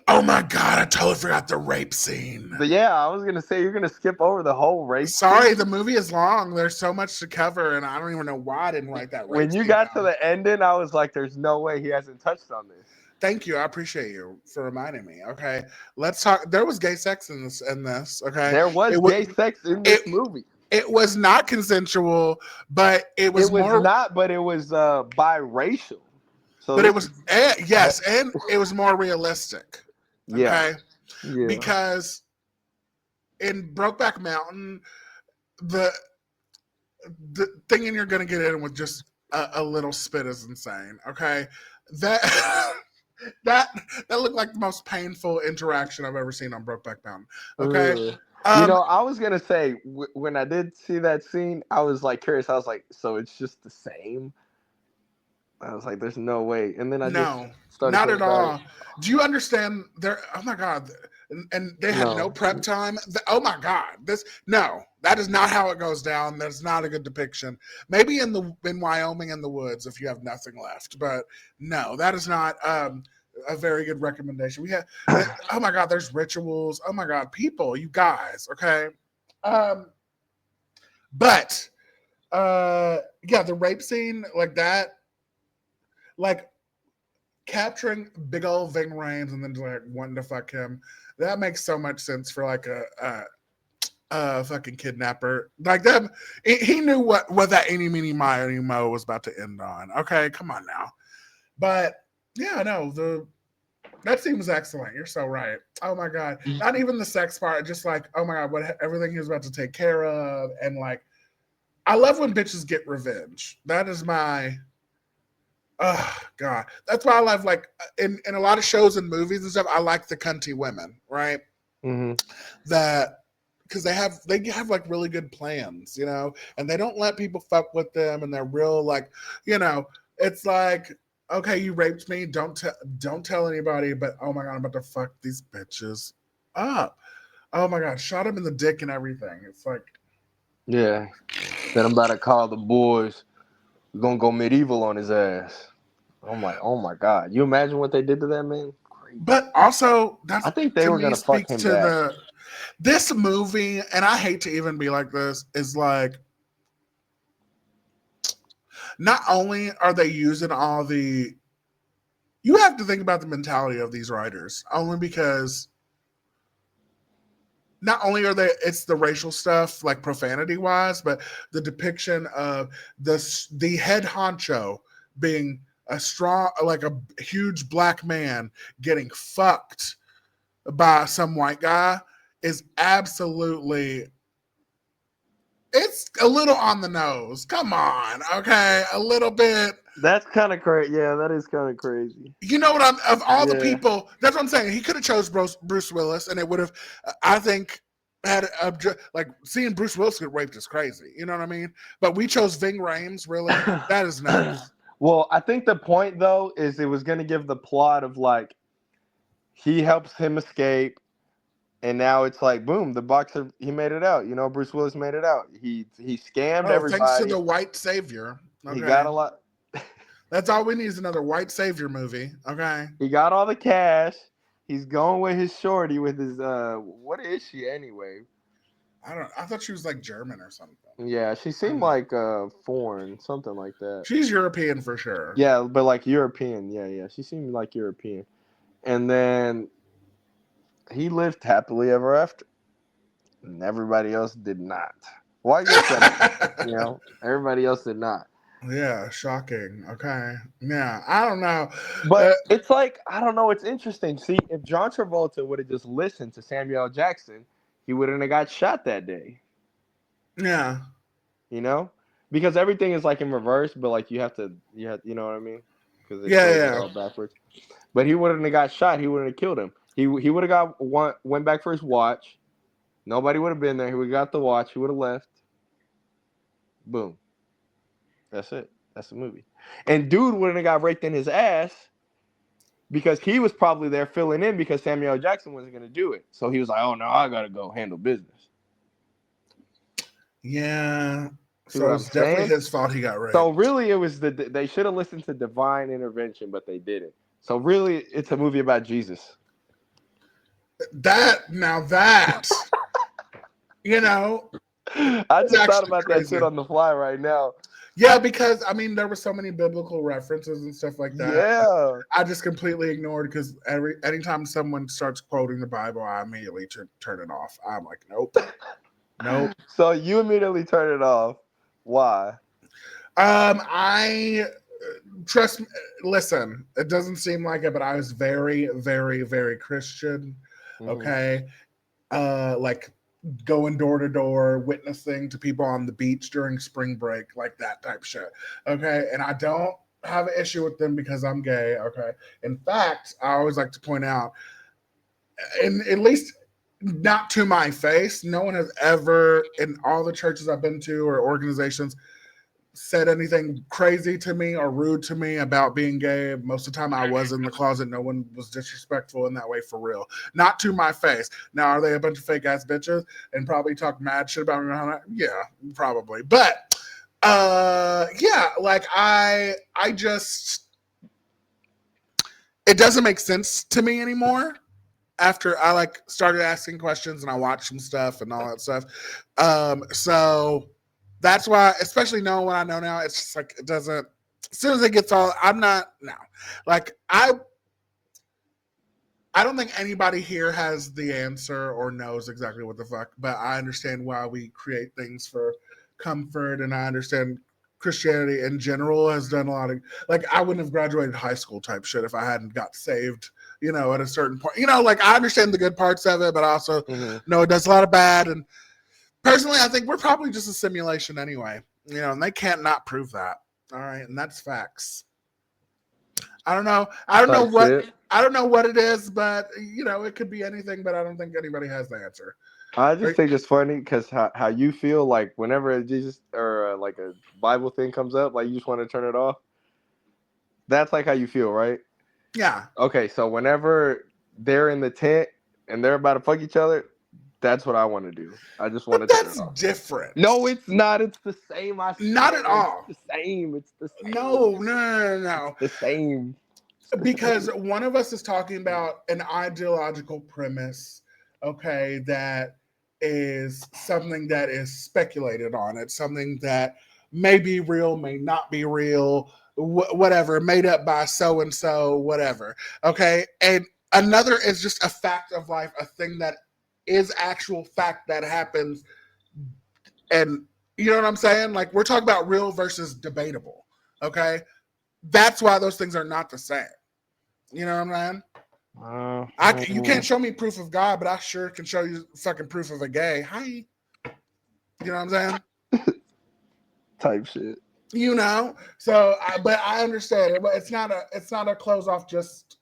Oh my god, I totally forgot the rape scene. But yeah, I was gonna say you're gonna skip over the whole rape Sorry, scene. the movie is long. There's so much to cover, and I don't even know why I didn't write that rape When you scene got to down. the ending, I was like, "There's no way he hasn't touched on this." Thank you. I appreciate you for reminding me. Okay, let's talk. There was gay sex in this. Okay, There was it was gay sex in it this movie. it was not consensual, but it It was was more. not, but it was biracial. So But it this was is yes, and it was more realistic. yeah, Okay, yeah. because in Brokeback Mountain, the the thinking you're gonna get in with just a little spit is insane. Okay, that that that looked like the most painful interaction I've ever seen on Brokeback Mountain. Okay, Ugh. You um, know, I was gonna say when I did see that scene, I was like curious. I was like, so it's just the same. I was like, there's no way. And then I just no, started not thinking at about it. all. Do you understand? There, oh my god, and they had no No. prep time. Oh my god, this no, that is not how it goes down. That's not a good depiction. Maybe in Wyoming in the woods if you have nothing left, but no, that is not a very good recommendation. We have oh my god, there's rituals. Oh my god, people, you guys, okay. Um, but yeah, the rape scene like that, like capturing big old Ving Rhames and then just like wanting to fuck him. That makes so much sense for like a fucking kidnapper. Like that, he knew what that eeny meeny miny mo was about to end on. Okay, come on now. But yeah, no, that scene was excellent. You're so right. Oh my god, not even the sex part. Just like oh my god, what everything he was about to take care of, and like I love when bitches get revenge. That is my oh god, that's why I love like in a lot of shows and movies and stuff. I like the cunty women, right? Mm-hmm. That because they have like really good plans, and they don't let people fuck with them, and they're real like, it's like okay, you raped me, don't tell anybody, but oh my god, I'm about to fuck these bitches up. Oh my god, shot him in the dick and everything. It's like Yeah. Then I'm about to call the boys. We're gonna go medieval on his ass. I'm like, oh my god. You imagine what they did to that man? Crazy. but also I that's think they to were me gonna fuck speaks him to back. this movie, and I hate to even be like this, is like not only are they using all the you have to think about the mentality of these writers only because not only are they, it's the racial stuff, like profanity wise, but the depiction of the head honcho being a strong, like a huge black man getting fucked by some white guy is absolutely, it's a little on the nose. Come on, okay, a little bit. That's kind of crazy. Yeah, that is kind of crazy. You know what I'm, of all the Yeah. people, that's what I'm saying. He could have chose Bruce Willis, and it would have, I think, had like seeing Bruce Willis get raped is crazy. You know what I mean? But we chose Ving Rhames. Really, that is nuts. Well, I think the point though is it was going to give the plot of like he helps him escape, and now it's like boom, the boxer he made it out. You know, Bruce Willis made it out. He scammed everybody. Thanks to the white savior. Okay. He got a lot. That's all we need is another white savior movie. Okay. He got all the cash. He's going with his shorty with his what is she anyway? I thought she was like German or something. Yeah, she seemed like foreign, something like that. She's European for sure. Yeah, but like European. Yeah. She seemed like European. And then he lived happily ever after. And everybody else did not. Why you said you know, everybody else did not. Yeah, shocking. Okay. Yeah, I don't know. But it's like, I don't know, it's interesting. See, if John Travolta would have just listened to Samuel L. Jackson, he wouldn't have got shot that day. Yeah. You know? Because everything is like in reverse, but like you have, you know what I mean? Because yeah. all backwards. But he wouldn't have got shot. He wouldn't have killed him. He would have went back for his watch. Nobody would have been there. He would have got the watch. He would have left. Boom. That's it. That's the movie. And dude wouldn't have got raped in his ass because he was probably there filling in because Samuel L. Jackson wasn't going to do it. So he was like, oh, no, I got to go handle business. Yeah. So it's definitely his fault he got raped. So really it was they should have listened to divine intervention, but they didn't. So really it's a movie about Jesus. Now that, you know. I just thought about that shit on the fly right now. Yeah, because I mean there were so many biblical references and stuff like that. Yeah, I just completely ignored because anytime someone starts quoting the Bible, I immediately turn it off. I'm like, nope. So you immediately turn it off. Why? I trust. Listen, it doesn't seem like it, but I was very, very, very Christian. Okay, like going door to door, witnessing to people on the beach during spring break, like that type shit. Okay, and I don't have an issue with them because I'm gay. Okay, in fact, I always like to point out, and at least not to my face, no one has ever in all the churches I've been to or organizations said anything crazy to me or rude to me about being gay. Most of the time I was in the closet. No one was disrespectful in that way for real. Not to my face. Now, are they a bunch of fake ass bitches and probably talk mad shit about me? Yeah, probably. But yeah, like I just, it doesn't make sense to me anymore after I like started asking questions and I watched some stuff and all that stuff. So that's why, especially knowing what I know now, it's just like it doesn't. As soon as it gets all, I'm not now. Like I don't think anybody here has the answer or knows exactly what the fuck. But I understand why we create things for comfort, and I understand Christianity in general has done a lot of, like, I wouldn't have graduated high school type shit if I hadn't got saved. You know, at a certain point, you know, like I understand the good parts of it, but I also know it does a lot of bad. And personally, I think we're probably just a simulation anyway, you know, and they can't not prove that. All right. And that's facts. I don't know what it is, but you know, it could be anything, but I don't think anybody has the answer. I just think it's funny because how you feel like whenever Jesus or like a Bible thing comes up, like you just want to turn it off. That's like how you feel, right? Yeah. Okay, so whenever they're in the tent and they're about to fuck each other, that's what I want to do. I just want to turn it off. That's different. No, it's not. It's the same. Not at all. It's the same. It's the same. No. It's the same. Because one of us is talking about an ideological premise, okay, that is something that is speculated on. It's something that may be real, may not be real, whatever, made up by so-and-so, whatever, okay? And another is just a fact of life, a thing that is actual fact that happens. And you know what I'm saying? Like, we're talking about real versus debatable. Okay. That's why those things are not the same. You know what I'm saying? You can't show me proof of God, but I sure can show you fucking proof of a gay. Hi. You know what I'm saying? Type shit. You know? So, but I understand it. But it's not a close off just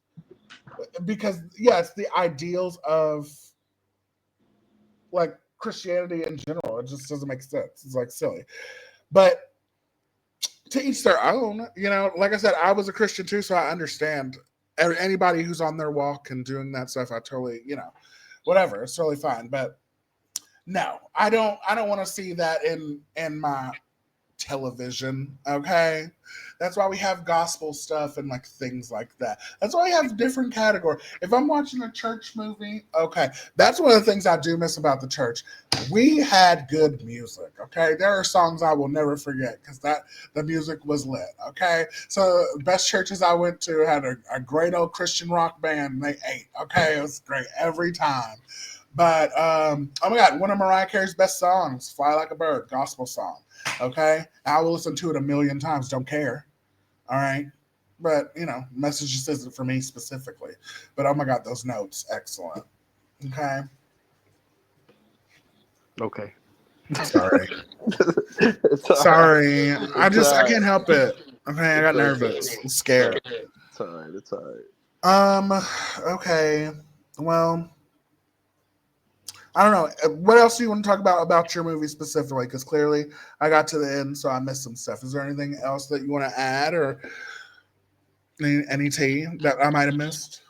because, it's the ideals of like Christianity in general. It just doesn't make sense. It's like silly. But to each their own, you know, like I said, I was a Christian too, so I understand anybody who's on their walk and doing that stuff. I totally, you know, whatever, it's totally fine. But no, I don't want to see that in my television. Okay, that's why we have gospel stuff and like things like that. That's why we have different categories. If I'm watching a church movie, okay, that's one of the things I do miss about the church. We had good music. Okay, there are songs I will never forget because the music was lit. Okay, so best churches I went to had a great old Christian rock band. And they ate. Okay, it was great every time. But oh my God, one of Mariah Carey's best songs, "Fly Like a Bird," gospel song. Okay, I will listen to it a million times. Don't care. All right, but you know, message just isn't for me specifically. But oh my God, those notes, excellent. Okay. Okay. Sorry. Sorry. I can't help it. Okay, I got nervous. I'm scared. It's all right. Okay. Well, I don't know. What else do you want to talk about your movie specifically? Because clearly I got to the end, so I missed some stuff. Is there anything else that you want to add or any tea that I might have missed?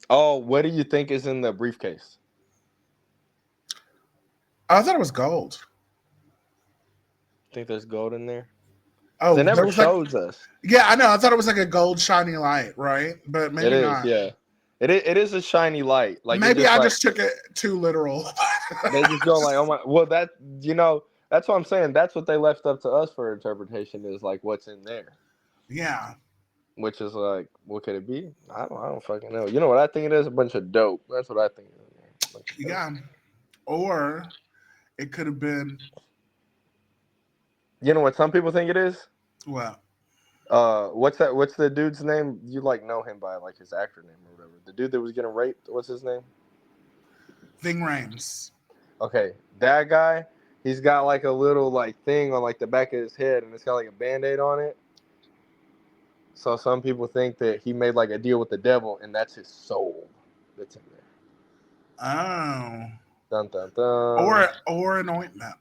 Oh, what do you think is in the briefcase? I thought it was gold. Think there's gold in there? Oh, they never shows us. Yeah, I know. I thought it was like a gold shiny light, right? But maybe not. Yeah. It is a shiny light. Like maybe I just took it too literal. They just go like, oh my. Well, that's what I'm saying. That's what they left up to us for interpretation is like what's in there. Yeah. Which is like, what could it be? I don't fucking know. You know what I think it is? A bunch of dope. That's what I think it is. Yeah. Or it could have been. You know what some people think it is? What? What's that? What's the dude's name? You like know him by like his actor name or whatever. The dude that was getting raped. What's his name? Ving Rhames. Okay, that guy. He's got like a little like thing on like the back of his head, and it's got like a Band-Aid on it. So some people think that he made like a deal with the devil, and that's his soul that's in there. Oh. Dun dun dun. Or an ointment.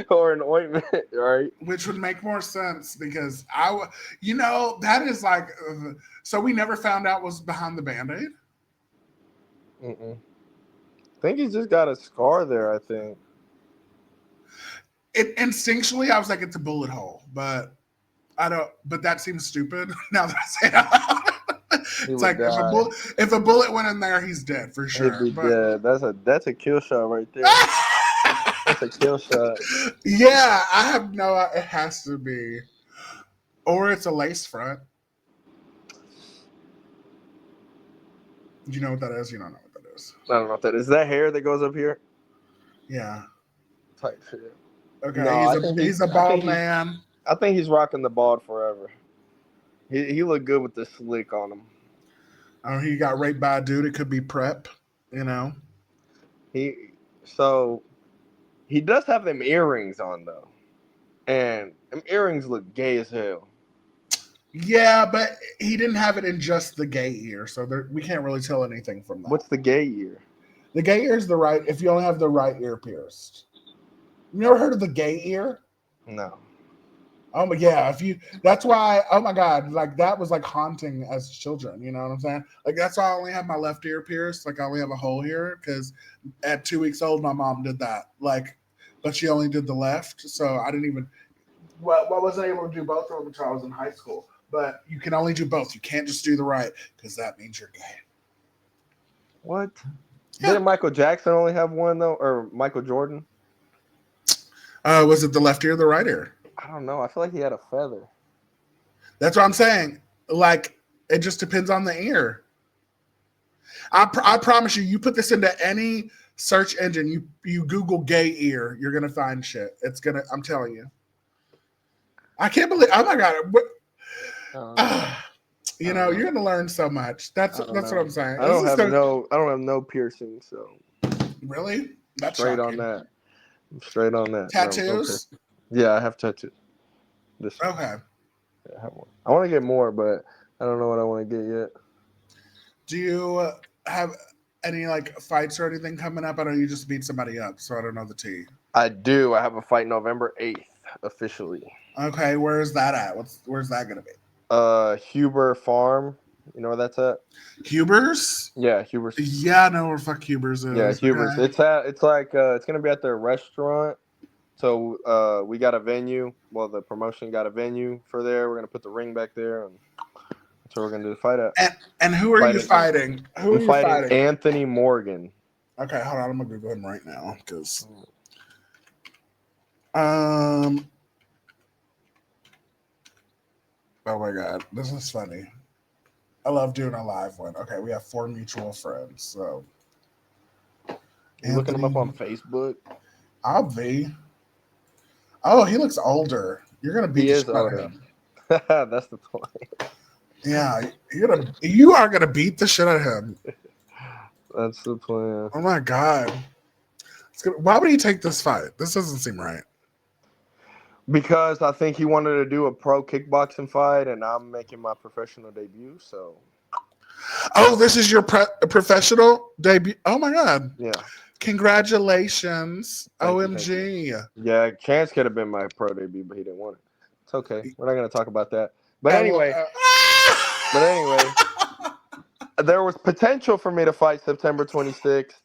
Or an ointment, right? Which would make more sense because that is like, so we never found out what's behind the Band-Aid? I think he's just got a scar there, I think. Instinctually, I was like, it's a bullet hole, but that seems stupid now that I say it out loud. It's like if a bullet went in there, he's dead for sure. He'd be dead. That's a kill shot right there. That's a kill shot. Yeah, I have it has to be. Or it's a lace front. You know what that is? You don't know what that is. I don't know what that is. Is that hair that goes up here? Yeah. Type shit. Okay, no, he's a bald man. I think he's rocking the bald forever. He looked good with the slick on him. Oh, he got raped by a dude. It could be prep, you know. He does have them earrings on though, and them earrings look gay as hell. Yeah, but he didn't have it in just the gay ear, so we can't really tell anything from that. What's the gay ear? The gay ear is if you only have the right ear pierced. You never heard of the gay ear? No. Oh my yeah, that's why, oh my God, like that was like haunting as children, you know what I'm saying? Like that's why I only have my left ear pierced, like I only have a hole here, because at 2 weeks old my mom did that. Like, but she only did the left, so I didn't even wasn't able to do both of them until I was in high school. But you can only do both. You can't just do the right, because that means you're gay. What? Yeah. Didn't Michael Jackson only have one though, or Michael Jordan? Was it the left ear or the right ear? I don't know. I feel like he had a feather. That's what I'm saying. Like, it just depends on the ear. I promise you, you put this into any search engine, you Google gay ear, you're gonna find shit. It's gonna. I'm telling you. I can't believe. Oh my god. You know, you're gonna learn so much. That's what I'm saying. I don't have no piercing, so really. That's straight shocking. on that. I'm straight on that. Tattoos. No, yeah, I have tattoos. Okay. Yeah, I have one. I want to get more, but I don't know what I want to get yet. Do you have any like fights or anything coming up? I know you just beat somebody up, so I don't know the tea. I do. I have a fight November 8th officially. Okay, where's that at? Where's that gonna be? Huber Farm. You know where that's at? Huber's? Yeah, Huber's. Yeah, I know where fuck Huber's is. Yeah, Huber's. Okay. It's gonna be at their restaurant. So we got a venue. Well, the promotion got a venue for there. We're gonna put the ring back there, and that's where we're gonna do the fight at. And who are you fighting? I'm fighting Anthony Morgan. Okay, hold on. I'm gonna Google him right now because. Oh my god, this is funny. I love doing a live one. Okay, we have 4 mutual friends. So you looking him up on Facebook? I'll be. Oh, he looks older. You're gonna beat the shit out of him. That's the point. Yeah, you are gonna beat the shit out of him. That's the plan. Oh my god. Why would he take this fight? This doesn't seem right. Because I think he wanted to do a pro kickboxing fight, and I'm making my professional debut. So. Oh, this is your professional debut. Oh my god. Yeah. Congratulations. Thank OMG. you. Yeah, Chance could have been my pro debut, but he didn't want it. It's okay. We're not going to talk about that. But anyway, there was potential for me to fight September 26th.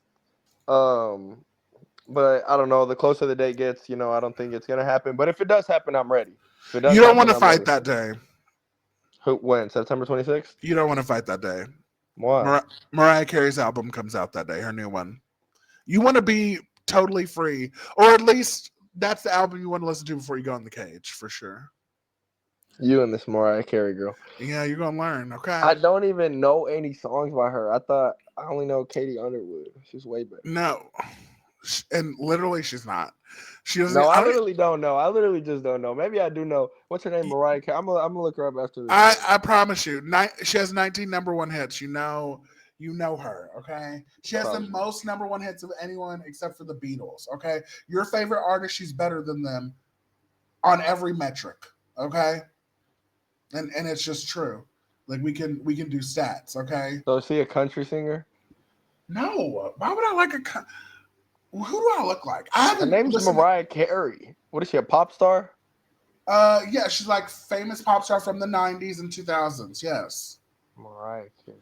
But I don't know. The closer the date gets, I don't think it's going to happen. But if it does happen, I'm ready. You don't want to fight that day. When? September 26th? You don't want to fight that day. Why? Mariah Carey's album comes out that day, her new one. You want to be totally free. Or at least that's the album you want to listen to before you go in the cage, for sure. You and this Mariah Carey girl. Yeah, you're going to learn, okay? I don't even know any songs by her. I thought I only know Katie Underwood. She's way better. No. And literally, she's not. She doesn't. No, I literally don't know. I literally just don't know. Maybe I do know. What's her name? Mariah Carey. I'm gonna look her up after this. I promise you. She has 19 number 1 hits. You know her. Okay. She has the most number 1 hits of anyone except for the Beatles. Okay. Your favorite artist, she's better than them on every metric. Okay. And it's just true. Like we can do stats. Okay. So is she a country singer? No. Why would I like a? Who do I look like? Her name's Mariah Carey. What is she, a pop star? Yeah, she's like famous pop star from the 90s and 2000s. Yes. Mariah Carey.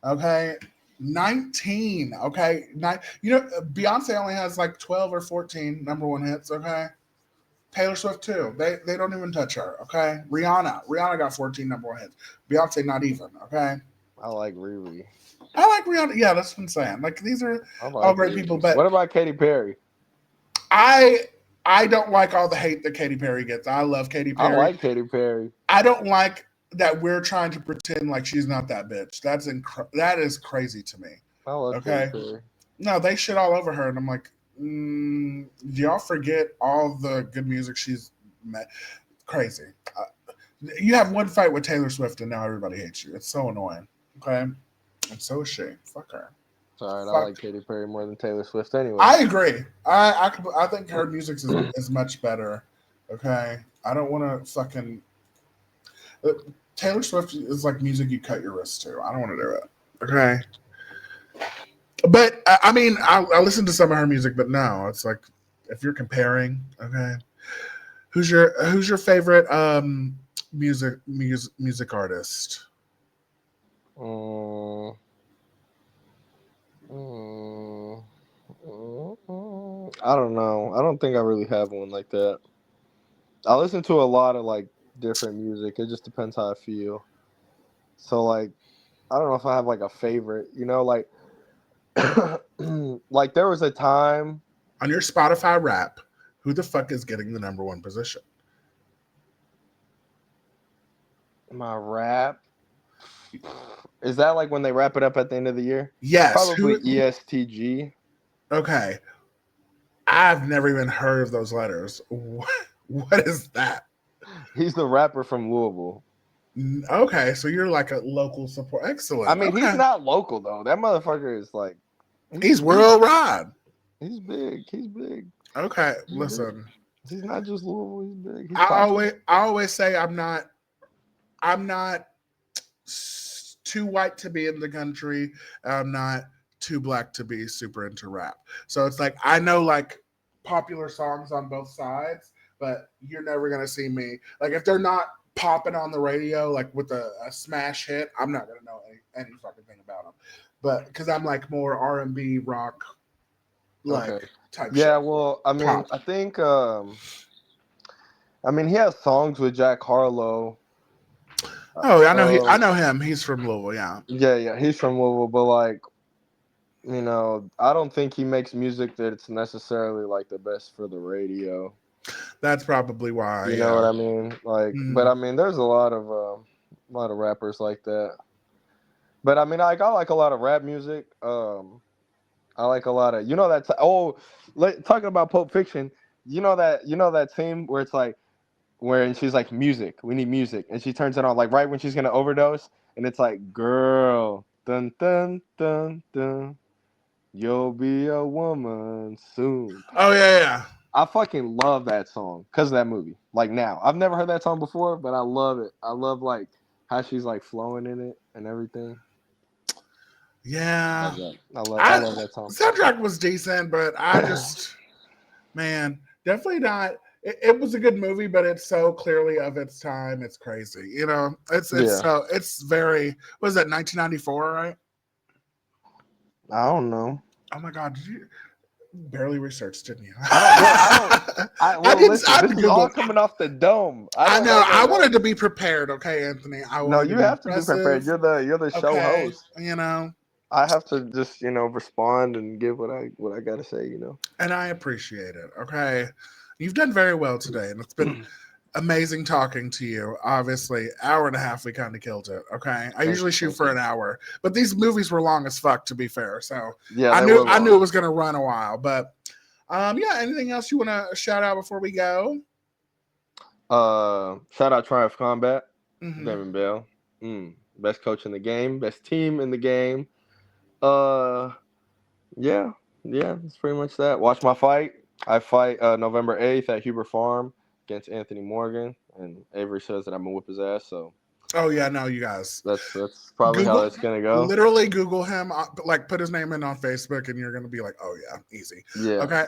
Okay. 19. Okay. Beyonce only has like 12 or 14 number 1 hits. Okay. Taylor Swift too. They don't even touch her. Okay. Rihanna got 14 number 1 hits. Beyonce not even. Okay. I like Riri. I like Rihanna. Yeah, that's what I'm saying. Like these are all great people. But what about Katy Perry? I don't like all the hate that Katy Perry gets. I love Katy Perry. I like Katy Perry. I don't like that we're trying to pretend like she's not that bitch. That is crazy to me. I love Katy Perry. No, they shit all over her, and I'm like, do y'all forget all the good music she's met? Crazy. You have one fight with Taylor Swift, and now everybody hates you. It's so annoying. Okay. And so is she. Fuck her. Sorry, I like Katy Perry more than Taylor Swift anyway. I agree. I think her music is much better. Okay. I don't want to fucking. Taylor Swift is like music you cut your wrist to. I don't want to do it. Okay. But I mean, I listen to some of her music, but no, it's like if you're comparing, okay. Who's your favorite music artist? I don't know. I don't think I really have one like that. I listen to a lot of like different music. It just depends how I feel. So like, I don't know if I have like a favorite. Like, like there was a time on your Spotify rap. Who the fuck is getting the number 1 position? My rap. Is that like when they wrap it up at the end of the year? Yes. Probably Who? ESTG. Okay. I've never even heard of those letters. What is that? He's the rapper from Louisville. Okay, so you're like a local support. I Excellent. mean, he's Okay. not local though. That motherfucker is like He's worldwide. He's big. He's big. Okay, He's big. listen. He's not just Louisville. He's big. He's I popular. always I always say I'm not too white to be in the country. I'm not too black to be super into rap. So it's like I know like popular songs on both sides, but you're never gonna see me like if they're not popping on the radio like with a smash hit. I'm not gonna know any fucking thing about them. But because I'm like more R&B rock like Okay. type shit. Yeah. Well, I mean, Pop. I think. I mean, he has songs with Jack Harlow. Oh, I Um, know him. He's from Louisville. Yeah, yeah, he's from Louisville, but like, I don't think he makes music that's necessarily like the best for the radio. that's probably why. You know Yeah. what I mean? Like, but Mm. I mean, there's a lot of rappers like that. But I mean, I like a lot of rap music. I like a lot of talking about Pulp Fiction. You know that scene where it's like where she's like music. We need music, and she turns it on like right when she's gonna overdose, and it's like girl, dun dun dun dun. You'll be a woman soon. Oh yeah. I fucking love that song because of that movie. Like now, I've never heard that song before, but I love it. I love like how she's like flowing in it and everything. I Yeah. love that. I I love that song. soundtrack was decent, but I just man, definitely not. It was a good movie, but it's so clearly of its time. It's crazy, you know. Yeah, It's very. What was that 1994, right? I don't know. Oh my god, did you barely research, didn't you? I don't. Well, I don't. Listen. I This did is all Google. coming off the dome. I I don't know. have no I wanted to notes. be prepared. Okay, Anthony. I No, wanted to you be have to be prepared. impressive. You're the show Okay, host. you know. I have to just respond and give what I gotta say. And I appreciate it. Okay. You've done very well today, and it's been amazing talking to you. Obviously, hour and a half, we kind of killed it. Okay. I Thank usually you. shoot Thank for you. an hour, but these movies were long as fuck, to be fair. So Yeah, they were I knew it long. was gonna run a while. But yeah, anything else you wanna shout out before we go? Shout out Triumph Combat, Mm-hmm. Devin Bell. Best coach in the game, best team in the game. Uh, yeah, that's pretty much that. Watch my fight. I fight November 8th at Huber Farm against Anthony Morgan, and Avery says that I'm gonna whip his ass. So Oh yeah, no, you guys. that's probably how Google it's gonna go. literally Google him, like put his name in on Facebook, and you're gonna be like, oh yeah, easy. Yeah. Okay.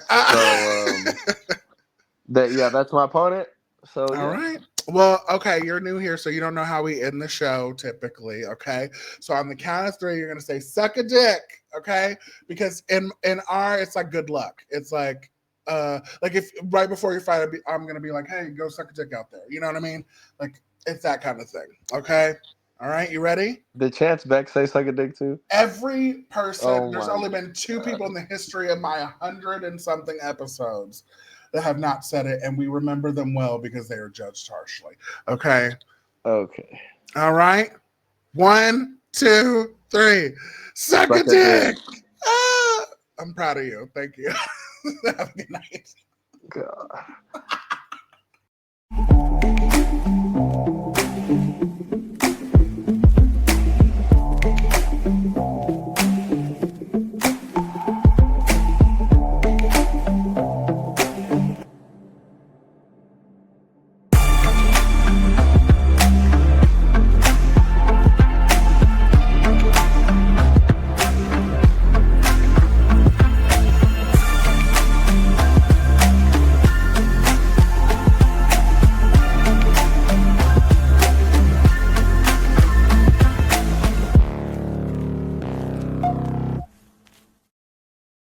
So that's my opponent. So All yeah. right. Well, okay, you're new here, so you don't know how we end the show typically. Okay. So on the count of three, you're gonna say suck a dick. Okay. Because in our it's like good luck. It's like if right before your fight, I'm gonna be like, hey, go suck a dick out there. You know what I mean? Like it's that kind of thing. Okay. All right, you ready? Did Chance Beck say suck a dick too? Every person, Oh there's my only been two god. people in the history of my 100 and something episodes that have not said it, and we remember them well because they are judged harshly. Okay. Okay. All right. 1, 2, 3. Suck a Suck a dick. dick. Ah, I'm proud of you. Thank you. Have a good night. God.